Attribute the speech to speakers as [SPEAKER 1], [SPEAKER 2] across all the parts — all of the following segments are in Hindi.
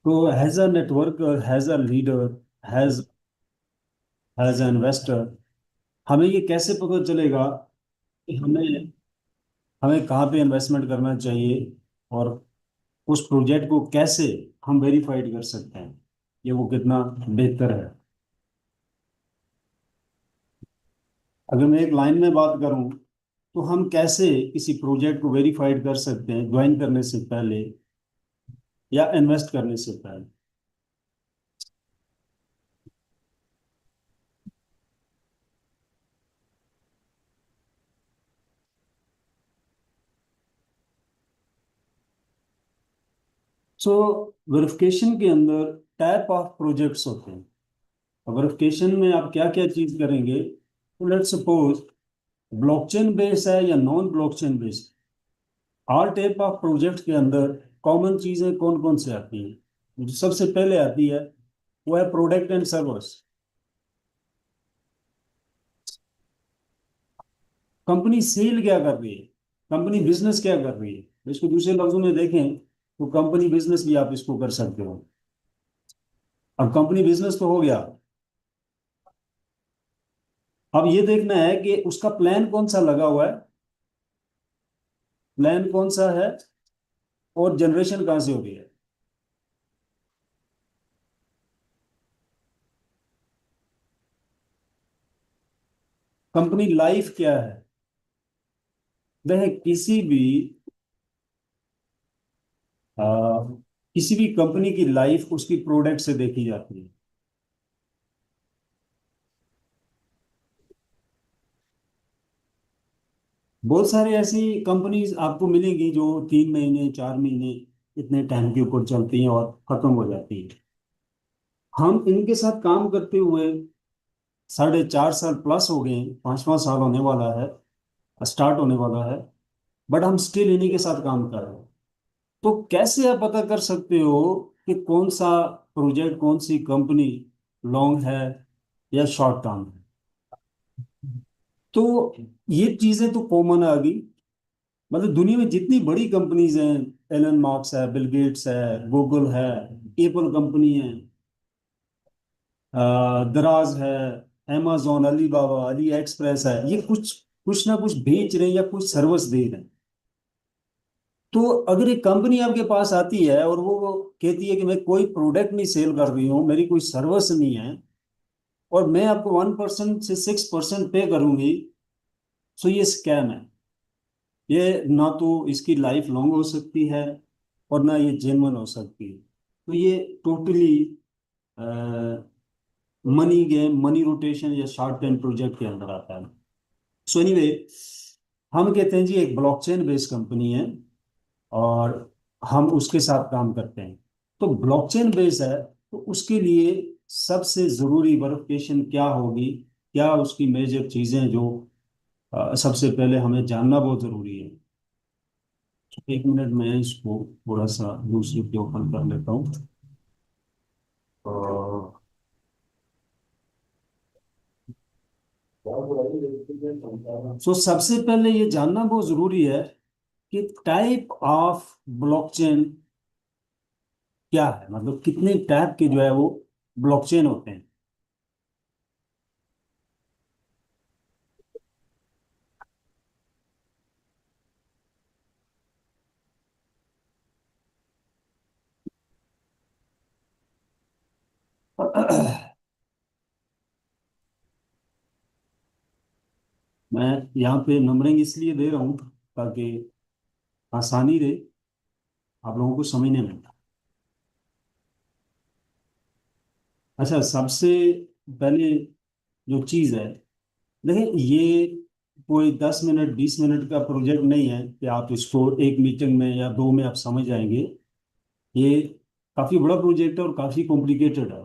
[SPEAKER 1] तो has a network, has a leader, has has a investor, हमें ये कैसे पता चलेगा कि हमें हमें कहाँ पे इन्वेस्टमेंट करना चाहिए, और उस प्रोजेक्ट को कैसे हम वेरीफाइड कर सकते हैं ये वो कितना बेहतर है। अगर मैं एक लाइन में बात करूं, तो हम कैसे किसी प्रोजेक्ट को वेरीफाइड कर सकते हैं ज्वाइन करने से पहले या इन्वेस्ट करने से पहले। सो वेरिफिकेशन के अंदर टाइप ऑफ प्रोजेक्ट्स होते हैं। वेरिफिकेशन में आप क्या क्या चीज करेंगे, तो लेट्स सपोज ब्लॉकचेन बेस है या non blockchain base. All type of project के अंदर कॉमन चीजें कौन कौन से आती हैं, जो सबसे पहले आती है वो है product and service. Company sale क्या कर रही है, कंपनी बिजनेस क्या कर रही है, इसको दूसरे लफ्जों में देखें तो कंपनी बिजनेस भी आप इसको कर सकते हो। अब कंपनी बिजनेस तो हो गया, अब ये देखना है कि उसका प्लान कौन सा लगा हुआ है, प्लान कौन सा है, और जनरेशन कहाँ से हो रही है। कंपनी लाइफ क्या है। वह आ, किसी भी कंपनी की लाइफ उसकी प्रोडक्ट से देखी जाती है। बहुत सारी ऐसी कंपनीज आपको मिलेंगी जो 3 महीने 4 महीने इतने टाइम के ऊपर चलती हैं और खत्म हो जाती हैं। हम इनके साथ काम करते हुए 4.5 साल प्लस हो गए, 5वां साल होने वाला है, स्टार्ट होने वाला है, बट हम स्टिल इन्हीं के साथ काम कर रहे हैं। तो कैसे आप पता कर सकते हो कि कौन सा प्रोजेक्ट, कौन सी कंपनी लॉन्ग है या शॉर्ट टर्म है। तो ये चीजें तो कॉमन आ गई। मतलब दुनिया में जितनी बड़ी कंपनीज हैं, एलन मार्क्स है, बिल गेट्स है, गूगल है, एप्पल कंपनी है, दराज है, amazon, अलीबाबा, अली एक्सप्रेस है, ये कुछ कुछ ना कुछ बेच रहे हैं या कुछ सर्विस दे रहे हैं। तो अगर एक कंपनी आपके पास आती है और वो कहती है कि मैं कोई प्रोडक्ट नहीं सेल कर रही हूँ, मेरी कोई सर्विस नहीं है, और मैं आपको 1% से 6% पे करूंगी, तो ये स्कैम है। ये ना तो इसकी लाइफ लॉन्ग हो सकती है और ना ये जेन्युइन हो सकती है। तो ये totally money game, money rotation या शॉर्ट टर्म प्रोजेक्ट के अंदर आता है। सो एनीवे, हम कहते हैं जी एक ब्लॉकचेन बेस्ड कंपनी है और हम उसके साथ काम करते हैं। तो ब्लॉकचेन बेस है, तो उसके लिए सबसे जरूरी वेरिफिकेशन क्या होगी, क्या उसकी मेजर चीजें जो सबसे पहले हमें जानना बहुत जरूरी है। 1 मिनट में इसको थोड़ा सा दूसरे पे ओपन कर लेता हूँ। सो सबसे पहले ये जानना बहुत जरूरी है कि टाइप ऑफ ब्लॉकचेन क्या है, मतलब कितने टाइप के जो है वो ब्लॉकचेन होते हैं। मैं यहाँ पे नंबरिंग इसलिए दे रहा हूँ ताकि आसानी रहे आप लोगों को समझने में। अच्छा, सबसे पहले जो चीज़ है, देखिए ये कोई 10 मिनट 20 मिनट का प्रोजेक्ट नहीं है कि आप इसको एक मीटिंग में या दो में आप समझ जाएंगे। ये काफ़ी बड़ा प्रोजेक्ट है और काफ़ी कॉम्प्लिकेटेड है।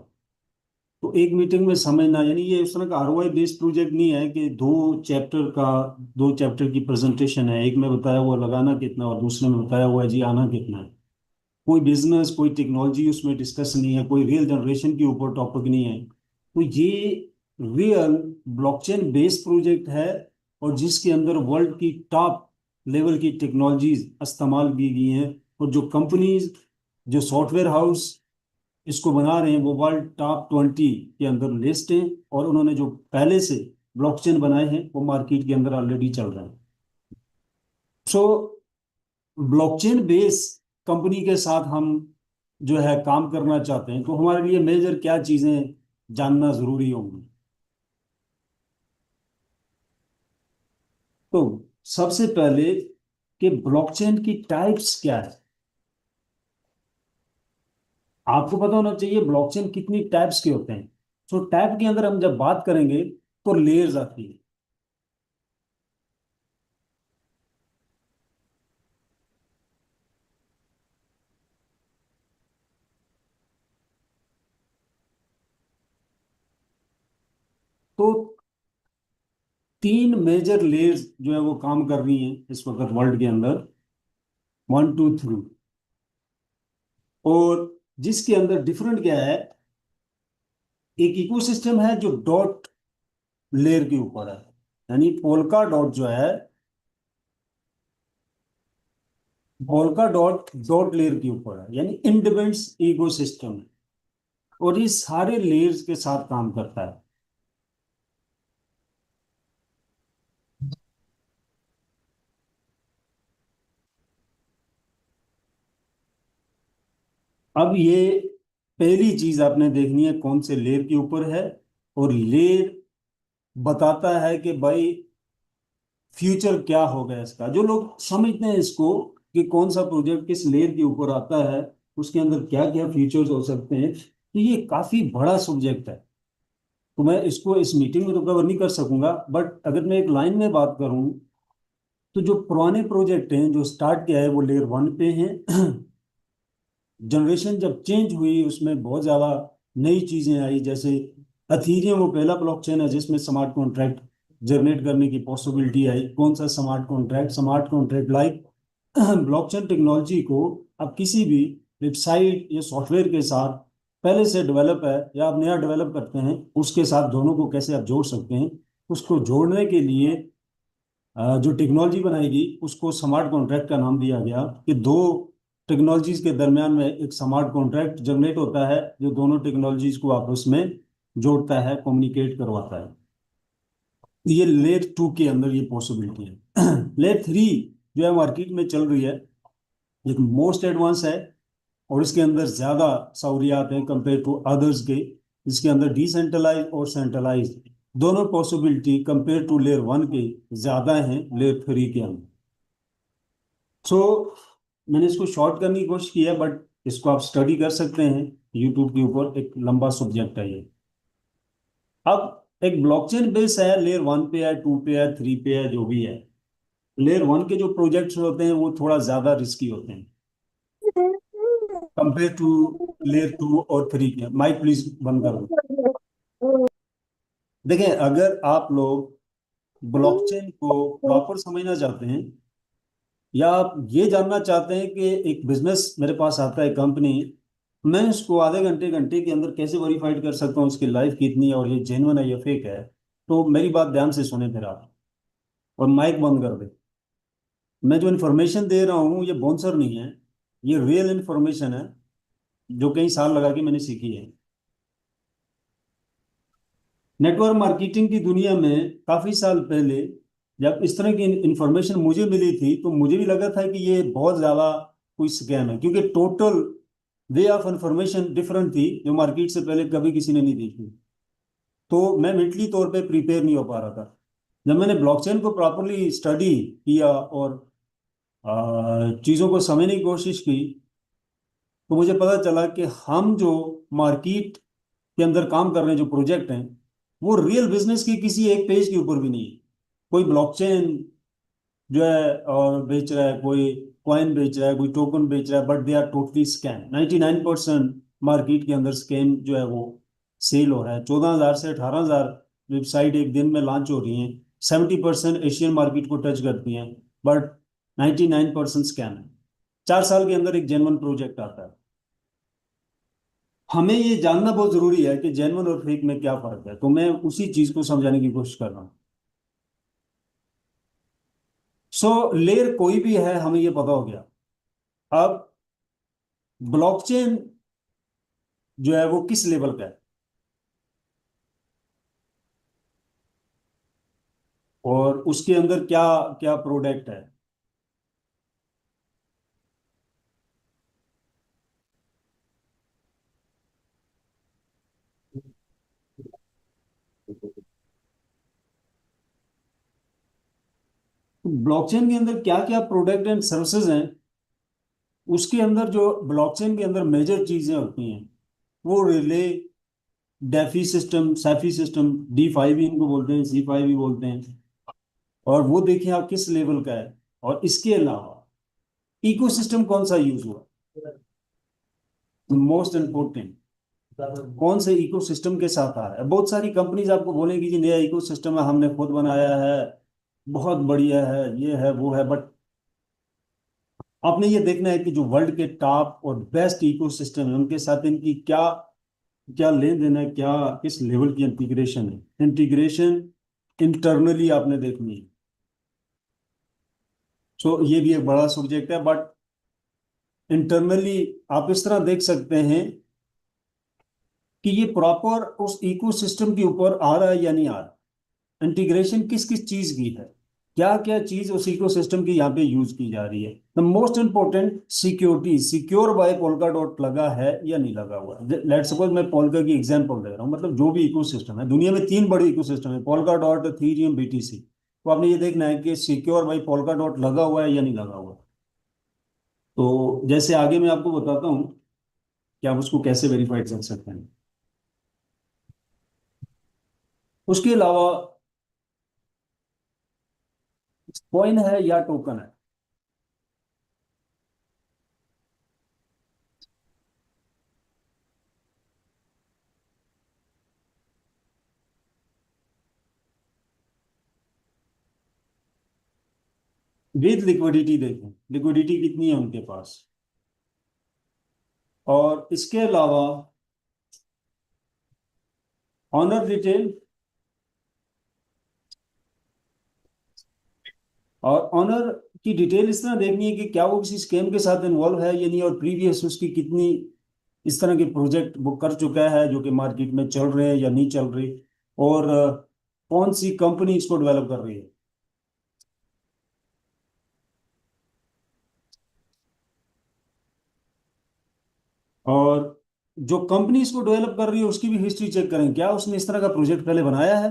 [SPEAKER 1] तो एक मीटिंग में समझना, यानी ये उस तरह का आरओआई बेस्ड प्रोजेक्ट नहीं है कि दो चैप्टर की प्रेजेंटेशन है, एक में बताया हुआ लगाना कितना और दूसरे में बताया हुआ है जी आना कितना है। कोई बिजनेस, कोई टेक्नोलॉजी उसमें डिस्कस नहीं है, कोई रियल जनरेशन के ऊपर टॉपिक नहीं है। तो ये रियल ब्लॉकचेन बेस्ड प्रोजेक्ट है, और जिसके अंदर वर्ल्ड की टॉप लेवल की टेक्नोलॉजीज इस्तेमाल की गई हैं। और जो कंपनीज, जो सॉफ्टवेयर हाउस इसको बना रहे हैं वो वर्ल्ड टॉप 20 के अंदर लिस्ट हैं, और उन्होंने जो पहले से ब्लॉकचेन बनाए हैं वो मार्केट के अंदर ऑलरेडी चल रहे हैं। सो ब्लॉकचेन बेस कंपनी के साथ हम जो है काम करना चाहते हैं, तो हमारे लिए मेजर क्या चीजें जानना जरूरी होंगी। तो सबसे पहले कि ब्लॉकचेन की टाइप्स क्या है। आपको पता होना चाहिए ब्लॉकचेन कितनी टाइप्स के होते हैं। सो टाइप के अंदर हम जब बात करेंगे तो लेयर्स आती है। तो तीन मेजर लेयर्स जो है वो काम कर रही हैं इस वक्त वर्ल्ड के अंदर, 1 2 3। और जिसके अंदर डिफरेंट क्या है, एक इकोसिस्टम है जो डॉट लेयर के ऊपर है, यानी पोल्का डॉट जो है, पोल्का डॉट डॉट लेयर के ऊपर है, यानी इंडिपेंडेंस इकोसिस्टम है, और ये सारे लेयर्स के साथ काम करता है। अब ये पहली चीज आपने देखनी है कौन से लेयर के ऊपर है, और लेयर बताता है कि भाई फ्यूचर क्या होगा इसका। जो लोग समझते हैं इसको कि कौन सा प्रोजेक्ट किस लेयर के ऊपर आता है, उसके अंदर क्या क्या फीचर्स हो सकते हैं, तो ये काफी बड़ा सब्जेक्ट है। तो मैं इसको इस मीटिंग में तो कवर नहीं कर सकूंगा, बट अगर मैं एक लाइन में बात करूं तो जो पुराने प्रोजेक्ट हैं जो स्टार्ट किया है वो लेयर 1 पे हैं। जनरेशन जब चेंज हुई उसमें बहुत ज़्यादा नई चीज़ें आई, जैसे अथीरियम वो पहला ब्लॉकचेन है जिसमें स्मार्ट कॉन्ट्रैक्ट जनरेट करने की पॉसिबिलिटी आई। कौन सा smart contract? Smart contract like blockchain technology को अब किसी भी वेबसाइट या सॉफ्टवेयर के साथ पहले से डेवलप है या आप नया डेवलप करते हैं, उसके साथ दोनों को कैसे आप जोड़ सकते हैं। उसको जोड़ने के लिए जो टेक्नोलॉजी बनाएगी उसको स्मार्ट कॉन्ट्रैक्ट का नाम दिया गया, कि दो टेक्नोलॉजीज के दरमियान में एक स्मार्ट कॉन्ट्रैक्ट जनरेट होता है जो दोनों टेक्नोलॉजीज को आपस में जोड़ता है, कम्युनिकेट करवाता है। ये लेयर 2 के अंदर ये पॉसिबिलिटी है। लेयर 3 जो है मार्केट में चल रही है, एक मोस्ट एडवांस है, और इसके अंदर ज्यादा सहूलियात हैं कंपेयर टू अदर्स के। इसके अंदर डिसेंट्रलाइज और सेंट्रलाइज दोनों पॉसिबिलिटी कंपेयर टू लेयर 1 के ज्यादा हैं लेयर 3 के अंदर। सो मैंने इसको शॉर्ट करने की कोशिश की है, बट इसको आप स्टडी कर सकते हैं यूट्यूब के ऊपर, एक लंबा सब्जेक्ट है ये। अब एक ब्लॉकचेन बेस है, लेयर 1 पे है, 2 पे है, 3 पे है, जो भी है। लेयर 1 के जो प्रोजेक्ट्स होते हैं वो थोड़ा ज्यादा रिस्की होते हैं कंपेयर टू लेयर 2 और 3 के। माइक प्लीज बंद कर दो। देखें, अगर आप लोग ब्लॉकचेन को प्रॉपर समझना चाहते हैं, या आप ये जानना चाहते हैं कि एक बिजनेस मेरे पास आता है कंपनी, मैं उसको आधे घंटे घंटे के अंदर कैसे वेरीफाइड कर सकता हूँ उसकी लाइफ कितनी है और ये जेन्युइन है या फेक है, तो मेरी बात ध्यान से सुने फिर आप, और माइक बंद कर दे। मैं जो इन्फॉर्मेशन दे रहा हूँ ये बॉन्सर नहीं है, ये रियल इन्फॉर्मेशन है जो कई साल लगा के मैंने सीखी है। नेटवर्क मार्केटिंग की दुनिया में काफी साल पहले जब इस तरह की इंफॉर्मेशन मुझे मिली थी तो मुझे भी लगा था कि ये बहुत ज्यादा कोई स्कैम है, क्योंकि total way of information different थी जो मार्केट से पहले कभी किसी ने नहीं देखी। तो मैं मेंटली तौर पे प्रिपेयर नहीं हो पा रहा था। जब मैंने ब्लॉकचेन को प्रॉपरली स्टडी किया और चीज़ों को समझने की कोशिश की, तो मुझे पता चला कि हम जो मार्केट के अंदर काम कर रहे हैं, जो प्रोजेक्ट हैं, वो रियल बिजनेस की किसी एक पेज के ऊपर भी नहीं है। कोई ब्लॉकचेन जो है और बेच रहा है, कोई कॉइन बेच रहा है, कोई टोकन बेच रहा है, but they are totally scam. 99% market के अंदर स्कैम जो है वो सेल हो रहा है। 14,000 से 18,000 वेबसाइट एक दिन में लॉन्च हो रही हैं। 70% एशियन मार्केट को टच करती हैं, बट 99% स्कैम है। 4 साल के अंदर एक जेन्युइन प्रोजेक्ट आता है। हमें ये जानना बहुत जरूरी है कि जेन्युइन और फेक में क्या फर्क है, तो मैं उसी चीज को समझाने की कोशिश कर रहा हूँ। सो लेयर कोई भी है हमें ये पता हो गया। अब ब्लॉकचेन जो है वो किस लेवल का है, और उसके अंदर क्या क्या प्रोडक्ट है। ब्लॉकचेन के अंदर क्या क्या प्रोडक्ट एंड सर्विसेज हैं, उसके अंदर जो ब्लॉकचेन के अंदर मेजर चीजें होती हैं वो relay, DeFi system, CeFi system, D5 भी इनको बोलते हैं, C5 भी बोलते हैं, और वो देखिए आप किस लेवल का है। और इसके अलावा इकोसिस्टम कौन सा यूज हुआ, मोस्ट इंपोर्टेंट, कौन से इकोसिस्टम के साथ आ रहा है। बहुत सारी कंपनीज आपको बोलेंगी कि नया इकोसिस्टम है, हमने खुद बनाया है, बहुत बढ़िया है, ये है वो है, बट आपने ये देखना है कि जो वर्ल्ड के टॉप और बेस्ट इकोसिस्टम है उनके साथ इनकी क्या क्या लेन देन है, क्या किस लेवल की इंटीग्रेशन है। इंटीग्रेशन इंटरनली आपने देखनी है। सो ये भी एक बड़ा सब्जेक्ट है, बट इंटरनली आप इस तरह देख सकते हैं कि ये प्रॉपर उस इकोसिस्टम के ऊपर आ रहा है या नहीं आ रहा। इंटीग्रेशन किस किस चीज की है, क्या क्या चीज उस इकोसिस्टम की यहाँ पे यूज की जा रही है। The most important security, secure by Polkadot लगा है या नहीं लगा हुआ। लेट सपोज मैं पोल्का की एग्जांपल दे रहा हूँ, मतलब जो भी इकोसिस्टम है, दुनिया में तीन बड़े इकोसिस्टम है, पोल्का डॉट, इथेरियम, BTC। तो आपने ये देखना है कि सिक्योर बाय पोल्का डॉट लगा हुआ है या नहीं लगा हुआ। तो जैसे आगे मैं आपको बताता हूँ कि आप उसको कैसे वेरीफाई कर सकते हैं। उसके अलावा कॉइन है या टोकन है। विद लिक्विडिटी देखें, लिक्विडिटी कितनी है उनके पास। और इसके अलावा ऑनर डिटेल, और ऑनर की डिटेल इस तरह देखनी है कि क्या वो किसी स्कैम के साथ इन्वॉल्व है या नहीं, और प्रीवियस उसकी कितनी इस तरह के प्रोजेक्ट वो कर चुका है जो कि मार्केट में चल रहे हैं या नहीं चल रहे, और कौन सी कंपनी इसको डेवलप कर रही है। और जो कंपनी इसको डेवलप कर रही है उसकी भी हिस्ट्री चेक करें, क्या उसने इस तरह का प्रोजेक्ट पहले बनाया है।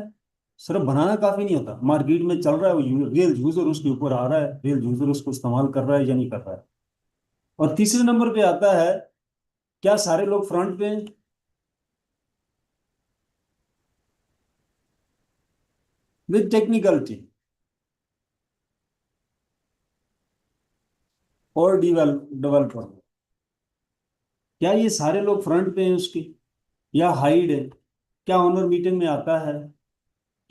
[SPEAKER 1] सिर्फ बनाना काफी नहीं होता, मार्केट में चल रहा है, वो रियल यूजर उसके ऊपर आ रहा है, रियल यूजर उसको इस्तेमाल कर रहा है या नहीं कर रहा है। और तीसरे नंबर पे आता है, क्या सारे लोग फ्रंट पे हैं, विद टेक्निकलिटी और डेवलपर, क्या ये सारे लोग फ्रंट पे हैं उसके, या हाइड है, क्या ऑनर मीटिंग में आता है,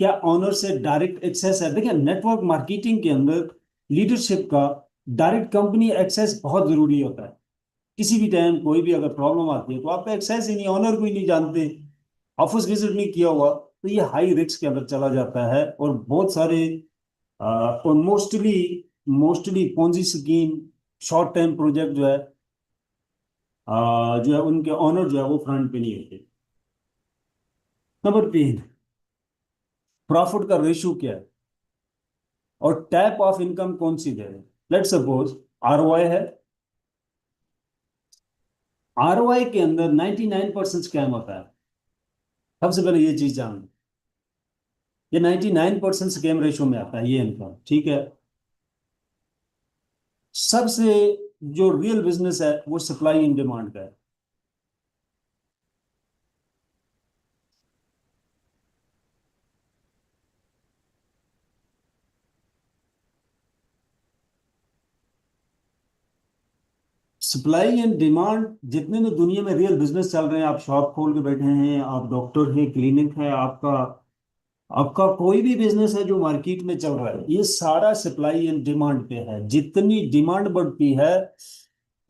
[SPEAKER 1] क्या ऑनर से डायरेक्ट एक्सेस है। देखिए नेटवर्क मार्केटिंग के अंदर लीडरशिप का डायरेक्ट कंपनी एक्सेस बहुत जरूरी होता है। किसी भी टाइम कोई भी अगर प्रॉब्लम आती है तो आपका एक्सेस ही नहीं, ऑनर को ही नहीं जानते, ऑफिस विजिट नहीं किया हुआ, तो ये हाई रिस्क के अंदर चला जाता है। और बहुत सारे और mostly Ponzi scheme, short time project जो है, जो है उनके ऑनर जो है वो फ्रंट पे नहीं होते। नंबर 3, प्रॉफिट का रेशियो क्या है, और टाइप ऑफ इनकम कौन सी दे रहे हैं। लेट सपोज ROI है, ROI के अंदर 99% स्कैम होता है। सबसे पहले ये चीज जान, ये 99% स्कैम रेशियो में आता है ये इनकम, ठीक है। सबसे जो रियल बिजनेस है वो सप्लाई एंड डिमांड का है। सप्लाई एंड डिमांड जितने भी दुनिया में रियल बिजनेस चल रहे हैं, आप शॉप खोल के बैठे हैं, आप डॉक्टर हैं, क्लिनिक है आपका, आपका कोई भी बिजनेस है जो मार्केट में चल रहा है, ये सारा सप्लाई एंड डिमांड पे है। जितनी डिमांड बढ़ती है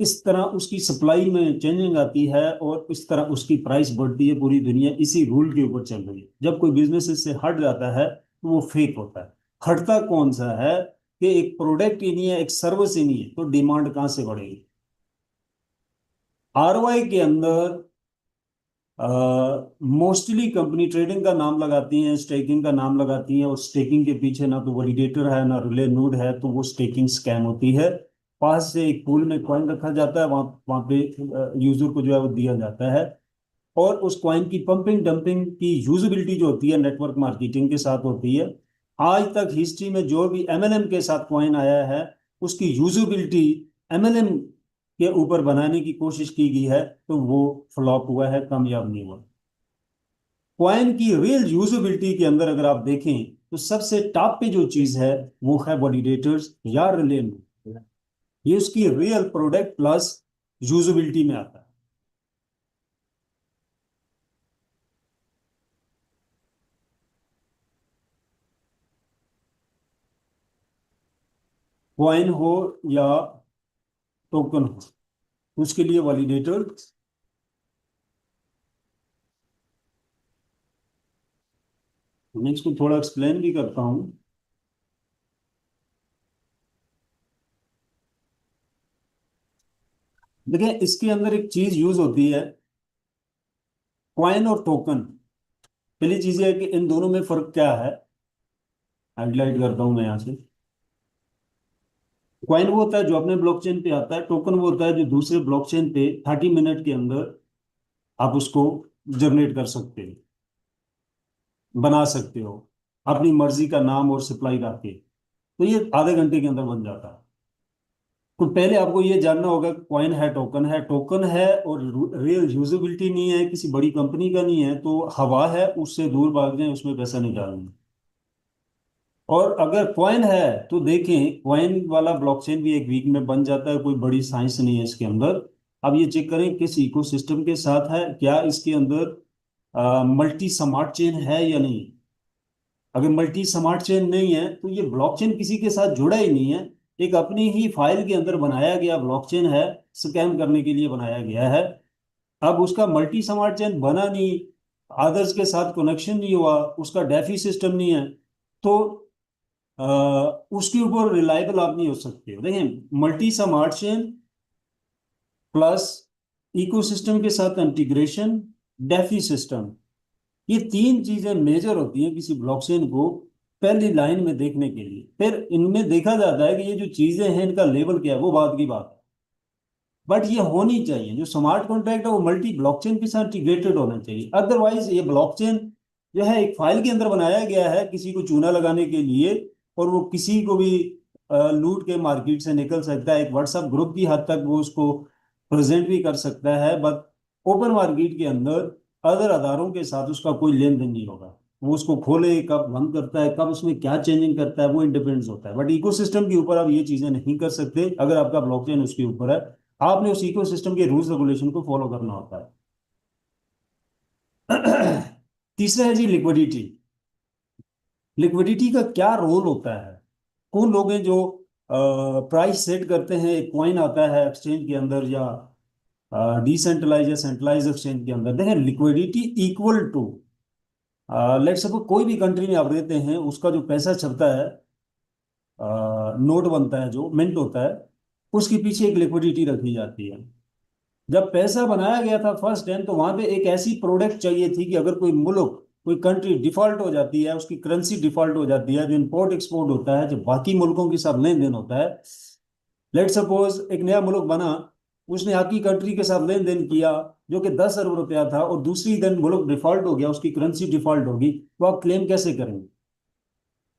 [SPEAKER 1] इस तरह उसकी सप्लाई में चेंजिंग आती है, और इस तरह उसकी प्राइस बढ़ती है। पूरी दुनिया इसी रूल के ऊपर चल रही है। जब कोई बिजनेस इससे हट जाता है तो वो फेक होता है। हटता कौन सा है कि एक प्रोडक्ट ही नहीं है, एक सर्विस ही नहीं है, तो डिमांड कहाँ से बढ़ेगी। ROI के अंदर मोस्टली कंपनी ट्रेडिंग का नाम लगाती हैं, स्टेकिंग का नाम लगाती हैं, और स्टेकिंग के पीछे ना तो वैलिडेटर है ना रिले नोड है, तो वो स्टेकिंग स्कैम होती है। पास से एक पूल में कॉइन रखा जाता है, वहाँ वहाँ पे यूजर को जो है वो दिया जाता है, और उस कॉइन की पंपिंग डंपिंग की यूजिबिलिटी जो होती है नेटवर्क मार्केटिंग के साथ होती है। आज तक हिस्ट्री में जो भी एमएलएम के साथ कॉइन आया है, उसकी यूजिबिलिटी एमएलएम के ऊपर बनाने की कोशिश की गई है, तो वो फ्लॉप हुआ है, कामयाब नहीं हुआ। कॉइन की रियल यूजेबिलिटी के अंदर अगर आप देखें, तो सबसे टॉप पे जो चीज है वो है वैलिडेटर्स या रिले नोड। ये उसकी रियल प्रोडक्ट प्लस यूजेबिलिटी में आता है। कॉइन हो या टोकन हो, उसके लिए वैलिडेटर। मैं इसको थोड़ा एक्सप्लेन भी करता हूँ। देखिए, इसके अंदर एक चीज यूज होती है, कॉइन और टोकन। पहली चीज ये है कि इन दोनों में फर्क क्या है। हाईलाइट करता हूं मैं यहाँ से। कॉइन वो होता है जो अपने ब्लॉकचेन पे आता है, टोकन वो होता है जो दूसरे ब्लॉकचेन पे 30 मिनट के अंदर आप उसको जनरेट कर सकते हो, बना सकते हो, अपनी मर्जी का नाम और सप्लाई करके। तो ये आधे घंटे के अंदर बन जाता है। तो पहले आपको ये जानना होगा, कॉइन है टोकन है, टोकन है और रियल यूजेबिलिटी नहीं है, किसी बड़ी कंपनी का नहीं है, तो हवा है, उससे दूर भाग जाए, उसमें पैसा निकालें। और अगर कॉइन है तो देखें, कॉइन वाला ब्लॉकचेन भी एक वीक में बन जाता है, कोई बड़ी साइंस नहीं है इसके अंदर। अब ये चेक करें किस इकोसिस्टम के साथ है, क्या इसके अंदर मल्टी स्मार्ट चेन है या नहीं। अगर मल्टी स्मार्ट चेन नहीं है तो ये ब्लॉकचेन किसी के साथ जुड़ा ही नहीं है, एक अपनी ही फाइल के अंदर बनाया गया ब्लॉकचेन है, स्कैम करने के लिए बनाया गया है। अब उसका मल्टी स्मार्ट चेन बना नहीं, अदर्स के साथ कनेक्शन नहीं हुआ, उसका डेफी सिस्टम नहीं है, तो उसके ऊपर रिलायबल आप नहीं हो सकते हो। देखें, multi smart chain plus ecosystem के साथ इंटीग्रेशन, डेफी सिस्टम, ये तीन चीजें मेजर होती हैं किसी ब्लॉकचेन को पहली लाइन में देखने के लिए। फिर इनमें देखा जाता है कि ये जो चीजें हैं इनका लेवल क्या है, वो बात की बात है। बट ये होनी चाहिए, जो स्मार्ट कॉन्ट्रैक्ट है वो मल्टी ब्लॉकचेन के साथ इंटीग्रेटेड होना चाहिए। अदरवाइज ये ब्लॉकचेन जो है एक फाइल के अंदर बनाया गया है किसी को चूना लगाने के लिए, और वो किसी को भी लूट के मार्केट से निकल सकता है, एक व्हाट्सएप ग्रुप की हद तक वो उसको प्रेजेंट भी कर सकता है, बट ओपन मार्केट के अंदर अदर आधारों के साथ उसका कोई लेन देन नहीं होगा। वो उसको खोले कब बंद करता है, कब उसमें क्या चेंजिंग करता है, वो इंडिपेंडेंस होता है। बट इकोसिस्टम के ऊपर आप ये चीजें नहीं कर सकते अगर आपका ब्लॉकचेन उसके ऊपर है। आपने उस इकोसिस्टम के रूल्स रेगुलेशन को फॉलो करना होता है। तीसरा है जी लिक्विडिटी। लिक्विडिटी का क्या रोल होता है। कौन लोग हैं जो प्राइस सेट करते हैं, एक कॉइन आता है एक्सचेंज के अंदर या डिसेंट्रलाइज या सेंट्रलाइज एक्सचेंज के अंदर। देखें, liquidity equal to, let's suppose कोई भी कंट्री में आप रहते हैं, उसका जो पैसा छपता है, नोट बनता है, जो मिंट होता है, उसके पीछे एक लिक्विडिटी रखी जाती है। जब पैसा बनाया गया था फर्स्ट टाइम, तो वहां पे एक ऐसी प्रोडक्ट चाहिए थी कि अगर कोई मुल्क, कोई कंट्री डिफॉल्ट हो जाती है, उसकी करेंसी डिफॉल्ट हो जाती है, जो इंपोर्ट एक्सपोर्ट होता है, जो बाकी मुल्कों के साथ लेन देन होता है, लेट सपोज एक नया मुल्क बना, उसने आपकी कंट्री के साथ लेन देन किया जो कि 10 अरब रुपया था, और दूसरी दिन मुल्क डिफॉल्ट हो गया, उसकी करेंसी डिफॉल्ट होगी, तो आप क्लेम कैसे करेंगे।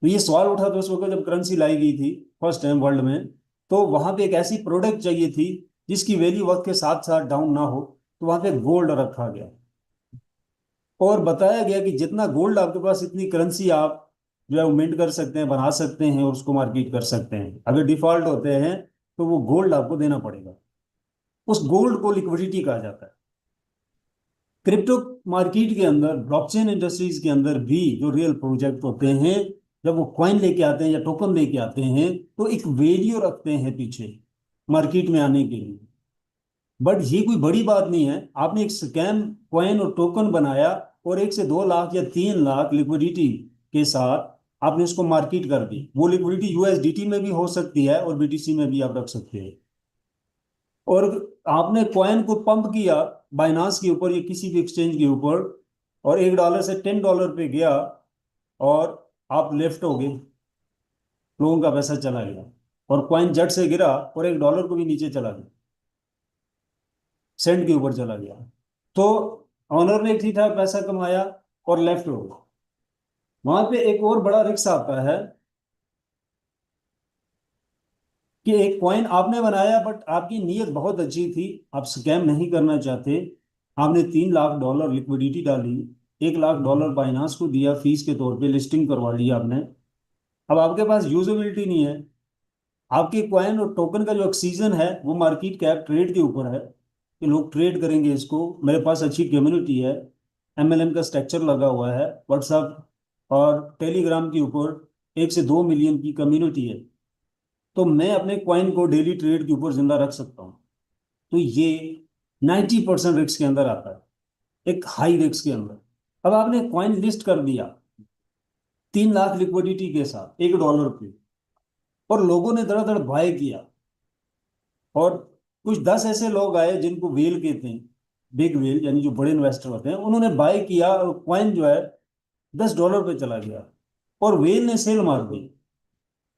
[SPEAKER 1] तो ये सवाल उठा था उस वक्त जब करेंसी लाई गई थी फर्स्ट टाइम वर्ल्ड में। तो वहां पे एक ऐसी प्रोडक्ट चाहिए थी जिसकी वैल्यू वक्त के साथ साथ डाउन ना हो, तो वहां पे गोल्ड रखा गया, और बताया गया कि जितना गोल्ड आपके पास इतनी करेंसी आप जो है वो मिंट कर सकते हैं, बना सकते हैं, और उसको मार्केट कर सकते हैं। अगर डिफॉल्ट होते हैं तो वो गोल्ड आपको देना पड़ेगा। उस गोल्ड को लिक्विडिटी कहा जाता है। क्रिप्टो मार्केट के अंदर, ब्लॉकचेन इंडस्ट्रीज के अंदर भी जो रियल प्रोजेक्ट होते हैं, जब वो कॉइन लेके आते हैं या टोकन लेके आते हैं, तो एक वैल्यू रखते हैं पीछे मार्केट में आने के लिए। बट ये कोई बड़ी बात नहीं है, आपने एक स्कैम कॉइन और टोकन बनाया, और 1 से 2 लाख या 3 लाख लिक्विडिटी के साथ आपने उसको मार्केट कर दी। वो लिक्विडिटी यूएसडीटी में भी हो सकती है और बीटीसी में भी आप रख सकते हैं। और आपने कॉइन को पंप किया बाइनांस के ऊपर या किसी भी एक्सचेंज के ऊपर, और $1 से $10 पे गया, और आप लेफ्ट हो गए, लोगों का पैसा चला गया, और कॉइन जट से गिरा और $1 को भी नीचे चला गया, सेंट के ऊपर चला गया, तो ऑनर ने ठीक ठाक पैसा कमाया और लेफ्ट हो गया। वहां पे एक और बड़ा रिस्क आता है कि एक कॉइन आपने बनाया बट आपकी नीयत बहुत अच्छी थी, आप स्कैम नहीं करना चाहते, आपने $3 लाख लिक्विडिटी डाली, $1 लाख बाइनांस को दिया फीस के तौर पे, लिस्टिंग करवा ली आपने। अब आपके पास यूजेबिलिटी नहीं है, आपके कॉइन और टोकन का जो ऑक्सीजन है वो मार्केट कैप ट्रेड के ऊपर है कि लोग ट्रेड करेंगे इसको, मेरे पास अच्छी कम्युनिटी है, MLM का स्ट्रक्चर लगा हुआ है, व्हाट्सएप और टेलीग्राम के ऊपर 1 से 2 मिलियन की कम्युनिटी है, तो मैं अपने कॉइन को डेली ट्रेड के ऊपर जिंदा रख सकता हूँ। तो ये 90% रिस्क के अंदर आता है, एक हाई रिस्क के अंदर। अब आपने कॉइन लिस्ट कर दिया 3 लाख लिक्विडिटी के साथ $1 पे, और लोगों ने धड़ाधड़ बाय किया, और कुछ 10 ऐसे लोग आए जिनको वेल कहते हैं, बिग वेल, यानी जो बड़े इन्वेस्टर होते हैं, उन्होंने बाय किया और कॉइन जो है $10 पे चला गया, और वेल ने सेल मार दी।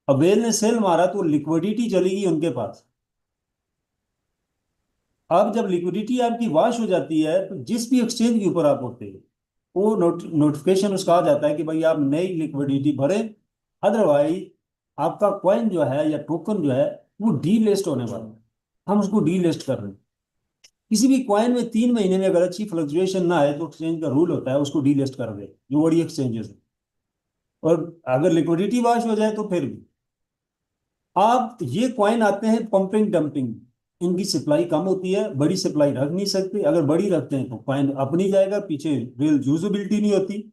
[SPEAKER 1] अब वेल ने सेल मारा तो लिक्विडिटी चली गई उनके पास। अब जब लिक्विडिटी आपकी वॉश हो जाती है तो जिस भी एक्सचेंज के ऊपर आप होते हैं, वो नोटिफिकेशन उसका आ जाता है कि भाई आप नई लिक्विडिटी भरें, अदरवाइज आपका कॉइन जो है या टोकन जो है वो डीलिस्ट होने वाला है, हम उसको डीलिस्ट कर रहे हैं। किसी भी कॉइन में 3 महीने में अगर अच्छी फ्लक्चुएशन ना आए तो एक्सचेंज का रूल होता है उसको डीलिस्ट कर दे, जो बड़ी एक्सचेंजेस है। और अगर लिक्विडिटी वॉश हो जाए तो फिर भी आप, ये कॉइन आते हैं पंपिंग डंपिंग, इनकी सप्लाई कम होती है, बड़ी सप्लाई रख नहीं सकते, अगर बड़ी रखते हैं तो कॉइन अप नहीं जाएगा, पीछे रियल यूजेबिलिटी नहीं होती।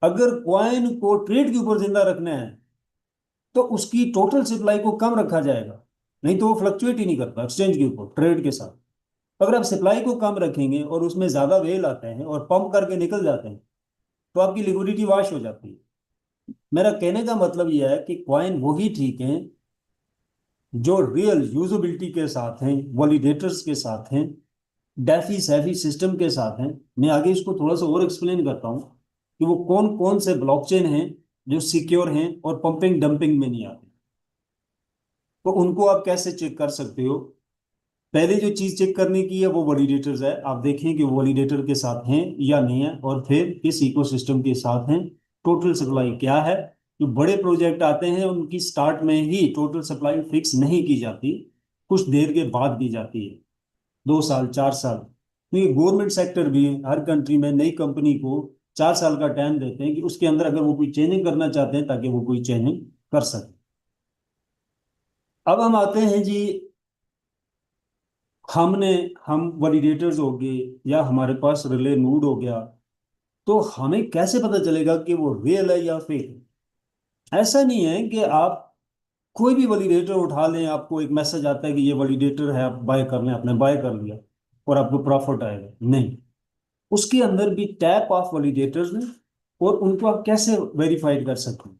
[SPEAKER 1] अगर कॉइन को ट्रेड के ऊपर जिंदा रखना है तो उसकी टोटल सप्लाई को कम रखा जाएगा, नहीं तो वो फ्लक्चुएट ही नहीं करता एक्सचेंज के ऊपर ट्रेड के साथ। अगर आप सप्लाई को कम रखेंगे और उसमें ज्यादा वेल आते हैं और पंप करके निकल जाते हैं तो आपकी लिक्विडिटी वॉश हो जाती है। मेरा कहने का मतलब यह है कि कॉइन वही ठीक है जो रियल यूजेबिलिटी के साथ हैं, वैलिडेटर्स के साथ हैं, डेफी सैफी सिस्टम के साथ हैं। मैं आगे इसको थोड़ा सा और एक्सप्लेन करता हूँ कि वो कौन कौन से ब्लॉकचेन हैं जो सिक्योर हैं और पंपिंग डंपिंग में नहीं आते, तो उनको आप कैसे चेक कर सकते हो। पहले जो चीज चेक करने की है वो वैलिडेटर्स है, आप देखें कि वो वैलिडेटर के साथ हैं या नहीं है, और फिर किस इकोसिस्टम के साथ हैं, टोटल सप्लाई क्या है। जो बड़े प्रोजेक्ट आते हैं उनकी स्टार्ट में ही टोटल सप्लाई फिक्स नहीं की जाती, कुछ देर के बाद दी जाती है, 2 साल 4 साल। क्योंकि गवर्नमेंट सेक्टर भी हर कंट्री में नई कंपनी को 4 साल का टाइम देते हैं कि उसके अंदर अगर वो कोई चेंजिंग करना चाहते हैं ताकि वो कोई चेंजिंग कर सके। अब हम आते हैं जी, हमने हम वैलिडेटर्स हो गए या हमारे पास रिले नोड हो गया, तो हमें कैसे पता चलेगा कि वो रियल है या फेक है। ऐसा नहीं है कि आप कोई भी वैलिडेटर उठा लें, आपको एक मैसेज आता है कि ये वैलिडेटर है, आप बाय कर लें, आपने बाय कर लिया और आपको प्रॉफिट आएगा, नहीं। उसके अंदर भी टैप ऑफ वैलिडेटर्स हैं, और उनको आप कैसे वेरीफाइड कर सकते हैं।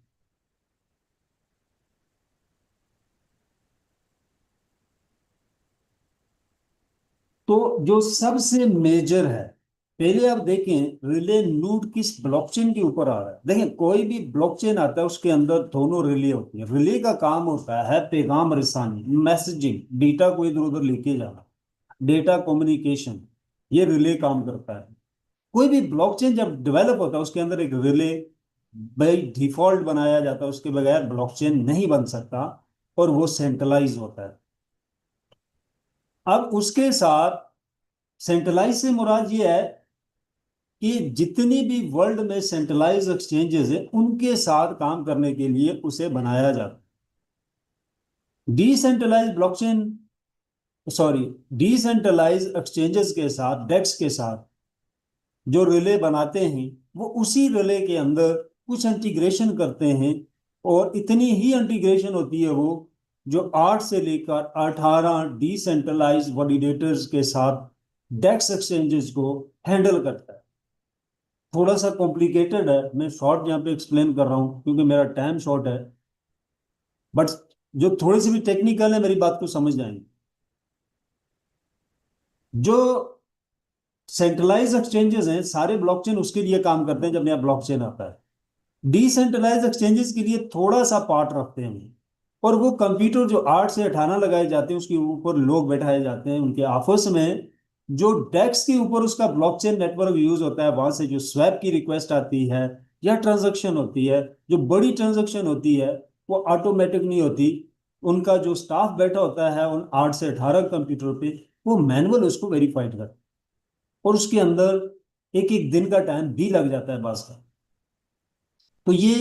[SPEAKER 1] तो जो सबसे मेजर है, पहले आप देखें रिले नोड किस ब्लॉकचेन के ऊपर आ रहा है। देखें कोई भी ब्लॉकचेन आता है उसके अंदर दोनों रिले होती है, रिले का काम होता है पैगाम रसानी, मैसेजिंग, डेटा को इधर उधर लेके जाना, डेटा कम्युनिकेशन, ये रिले काम करता है। कोई भी ब्लॉकचेन जब डेवलप होता है उसके अंदर एक रिले बाई डिफॉल्ट बनाया जाता है, उसके बगैर ब्लॉकचेन नहीं बन सकता, और वो सेंट्रलाइज होता है। अब उसके साथ सेंट्रलाइज से मुराद ये है कि जितनी भी वर्ल्ड में सेंट्रलाइज एक्सचेंजेस है उनके साथ काम करने के लिए उसे बनाया जाता है। Decentralize blockchain, sorry, decentralize exchanges के साथ, डेक्स के साथ जो रिले बनाते हैं वो उसी रिले के अंदर कुछ इंटीग्रेशन करते हैं, और इतनी ही इंटीग्रेशन होती है वो जो 8 से लेकर 18 डिसेंट्रलाइज वैलिडेटर्स के साथ डेक्स एक्सचेंजेस को हैंडल करता है। थोड़ा सा कॉम्प्लिकेटेड है, मैं शॉर्ट यहाँ पे एक्सप्लेन कर रहा हूँ क्योंकि मेरा टाइम शॉर्ट है, बट जो थोड़ी सी भी टेक्निकल है मेरी बात को समझ जाएंगे। जो सेंट्रलाइज एक्सचेंजेस हैं सारे ब्लॉकचेन उसके लिए काम करते हैं जब नया ब्लॉकचेन आता है। डिसेंट्रलाइज एक्सचेंजेस के लिए थोड़ा सा पार्ट रखते हैं, और वो कंप्यूटर जो 8 से 18 लगाए जाते हैं उसके ऊपर लोग बैठाए जाते हैं उनके ऑफिस में। जो डेस्क के ऊपर उसका ब्लॉकचेन नेटवर्क यूज होता है, वहां से जो स्वैप की रिक्वेस्ट आती है या ट्रांजैक्शन होती है, जो बड़ी ट्रांजैक्शन होती है वो ऑटोमेटिक नहीं होती। उनका जो स्टाफ बैठा होता है उन 8 से 18 कंप्यूटर पे, वो मैनुअल उसको वेरीफाइड करता है, और उसके अंदर एक एक दिन का टाइम भी लग जाता है बास का। तो ये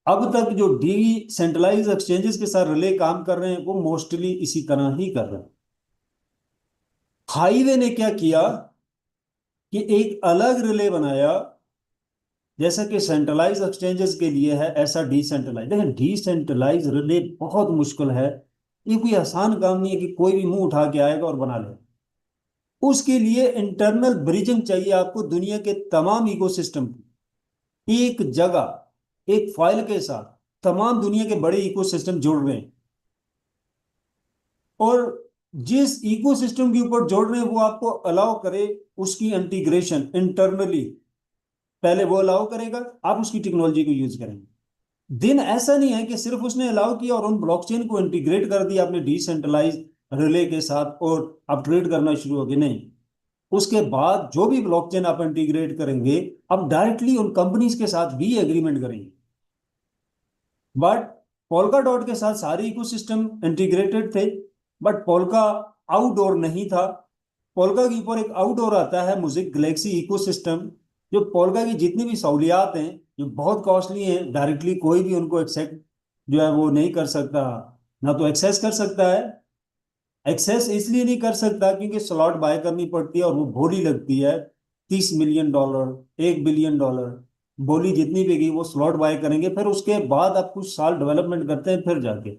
[SPEAKER 1] अब तक जो डिसेंट्रलाइज एक्सचेंजेस के साथ रिले काम कर रहे हैं वो मोस्टली इसी तरह ही कर रहे हैं। हाईवे ने क्या किया कि एक अलग रिले बनाया, जैसा कि सेंट्रलाइज एक्सचेंजेस के लिए है ऐसा डिसेंट्रलाइज। लेकिन डिसेंट्रलाइज रिले बहुत मुश्किल है, ये कोई आसान काम नहीं है कि कोई भी मुंह उठा के आएगा और बना ले। उसके लिए इंटरनल ब्रिजिंग चाहिए आपको दुनिया के तमाम इकोसिस्टम की, एक जगह एक फाइल के साथ तमाम दुनिया के बड़े इकोसिस्टम जुड़ रहे हैं, और जिस इकोसिस्टम के ऊपर जोड़ रहे हैं वो आपको अलाउ करे उसकी इंटीग्रेशन इंटरनली, पहले वो अलाउ करेगा, आप उसकी टेक्नोलॉजी को यूज करेंगे। दिन ऐसा नहीं है कि सिर्फ उसने अलाउ किया और उन ब्लॉकचेन को इंटीग्रेट कर दिया आपने डिसेंट्रलाइज रिले के साथ और आप ट्रेड करना शुरू हो गए, नहीं। उसके बाद जो भी ब्लॉकचेन आप इंटीग्रेट करेंगे, आप डायरेक्टली उन कंपनीज के साथ भी एग्रीमेंट करेंगे। बट पोल्का डॉट के साथ सारे इकोसिस्टम इंटीग्रेटेड थे, बट पोल्का आउटडोर नहीं था। पोल्का के ऊपर एक आउटडोर आता है मोज़ेक गैलेक्सी इकोसिस्टम। जो पोल्का की जितनी भी सहूलियात हैं जो बहुत कॉस्टली हैं, डायरेक्टली कोई भी उनको एक्सेप्ट जो है वो नहीं कर सकता, ना तो एक्सेस कर सकता है। एक्सेस इसलिए नहीं कर सकता क्योंकि स्लॉट बाय करनी पड़ती है और वो बोली लगती है, $30 मिलियन, $1 बिलियन। बोली जितनी भी गई वो स्लॉट बाय करेंगे, फिर उसके बाद आप कुछ साल डेवलपमेंट करते हैं फिर जाके।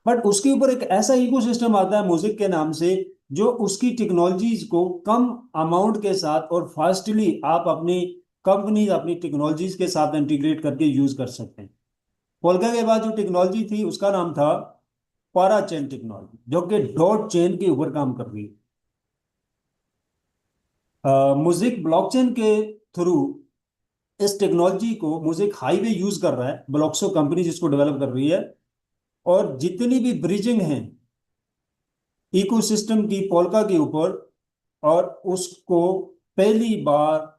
[SPEAKER 1] बट उसके ऊपर एक ऐसा इकोसिस्टम आता है म्यूजिक के नाम से, जो उसकी टेक्नोलॉजीज को कम अमाउंट के साथ और फास्टली आप अपनी कंपनी अपनी टेक्नोलॉजीज के साथ इंटीग्रेट करके यूज कर सकते हैं। पोल्का के बाद जो टेक्नोलॉजी थी उसका नाम था पारा चेन टेक्नोलॉजी, जो कि डॉट चेन के ऊपर काम कर रही है। म्यूजिक ब्लॉकचेन के थ्रू इस टेक्नोलॉजी को म्यूजिक हाईवे यूज कर रहा है, ब्लॉक्सो कंपनी जिसको डेवलप कर रही है। और जितनी भी ब्रिजिंग है इकोसिस्टम की पोल्का के ऊपर, और उसको पहली बार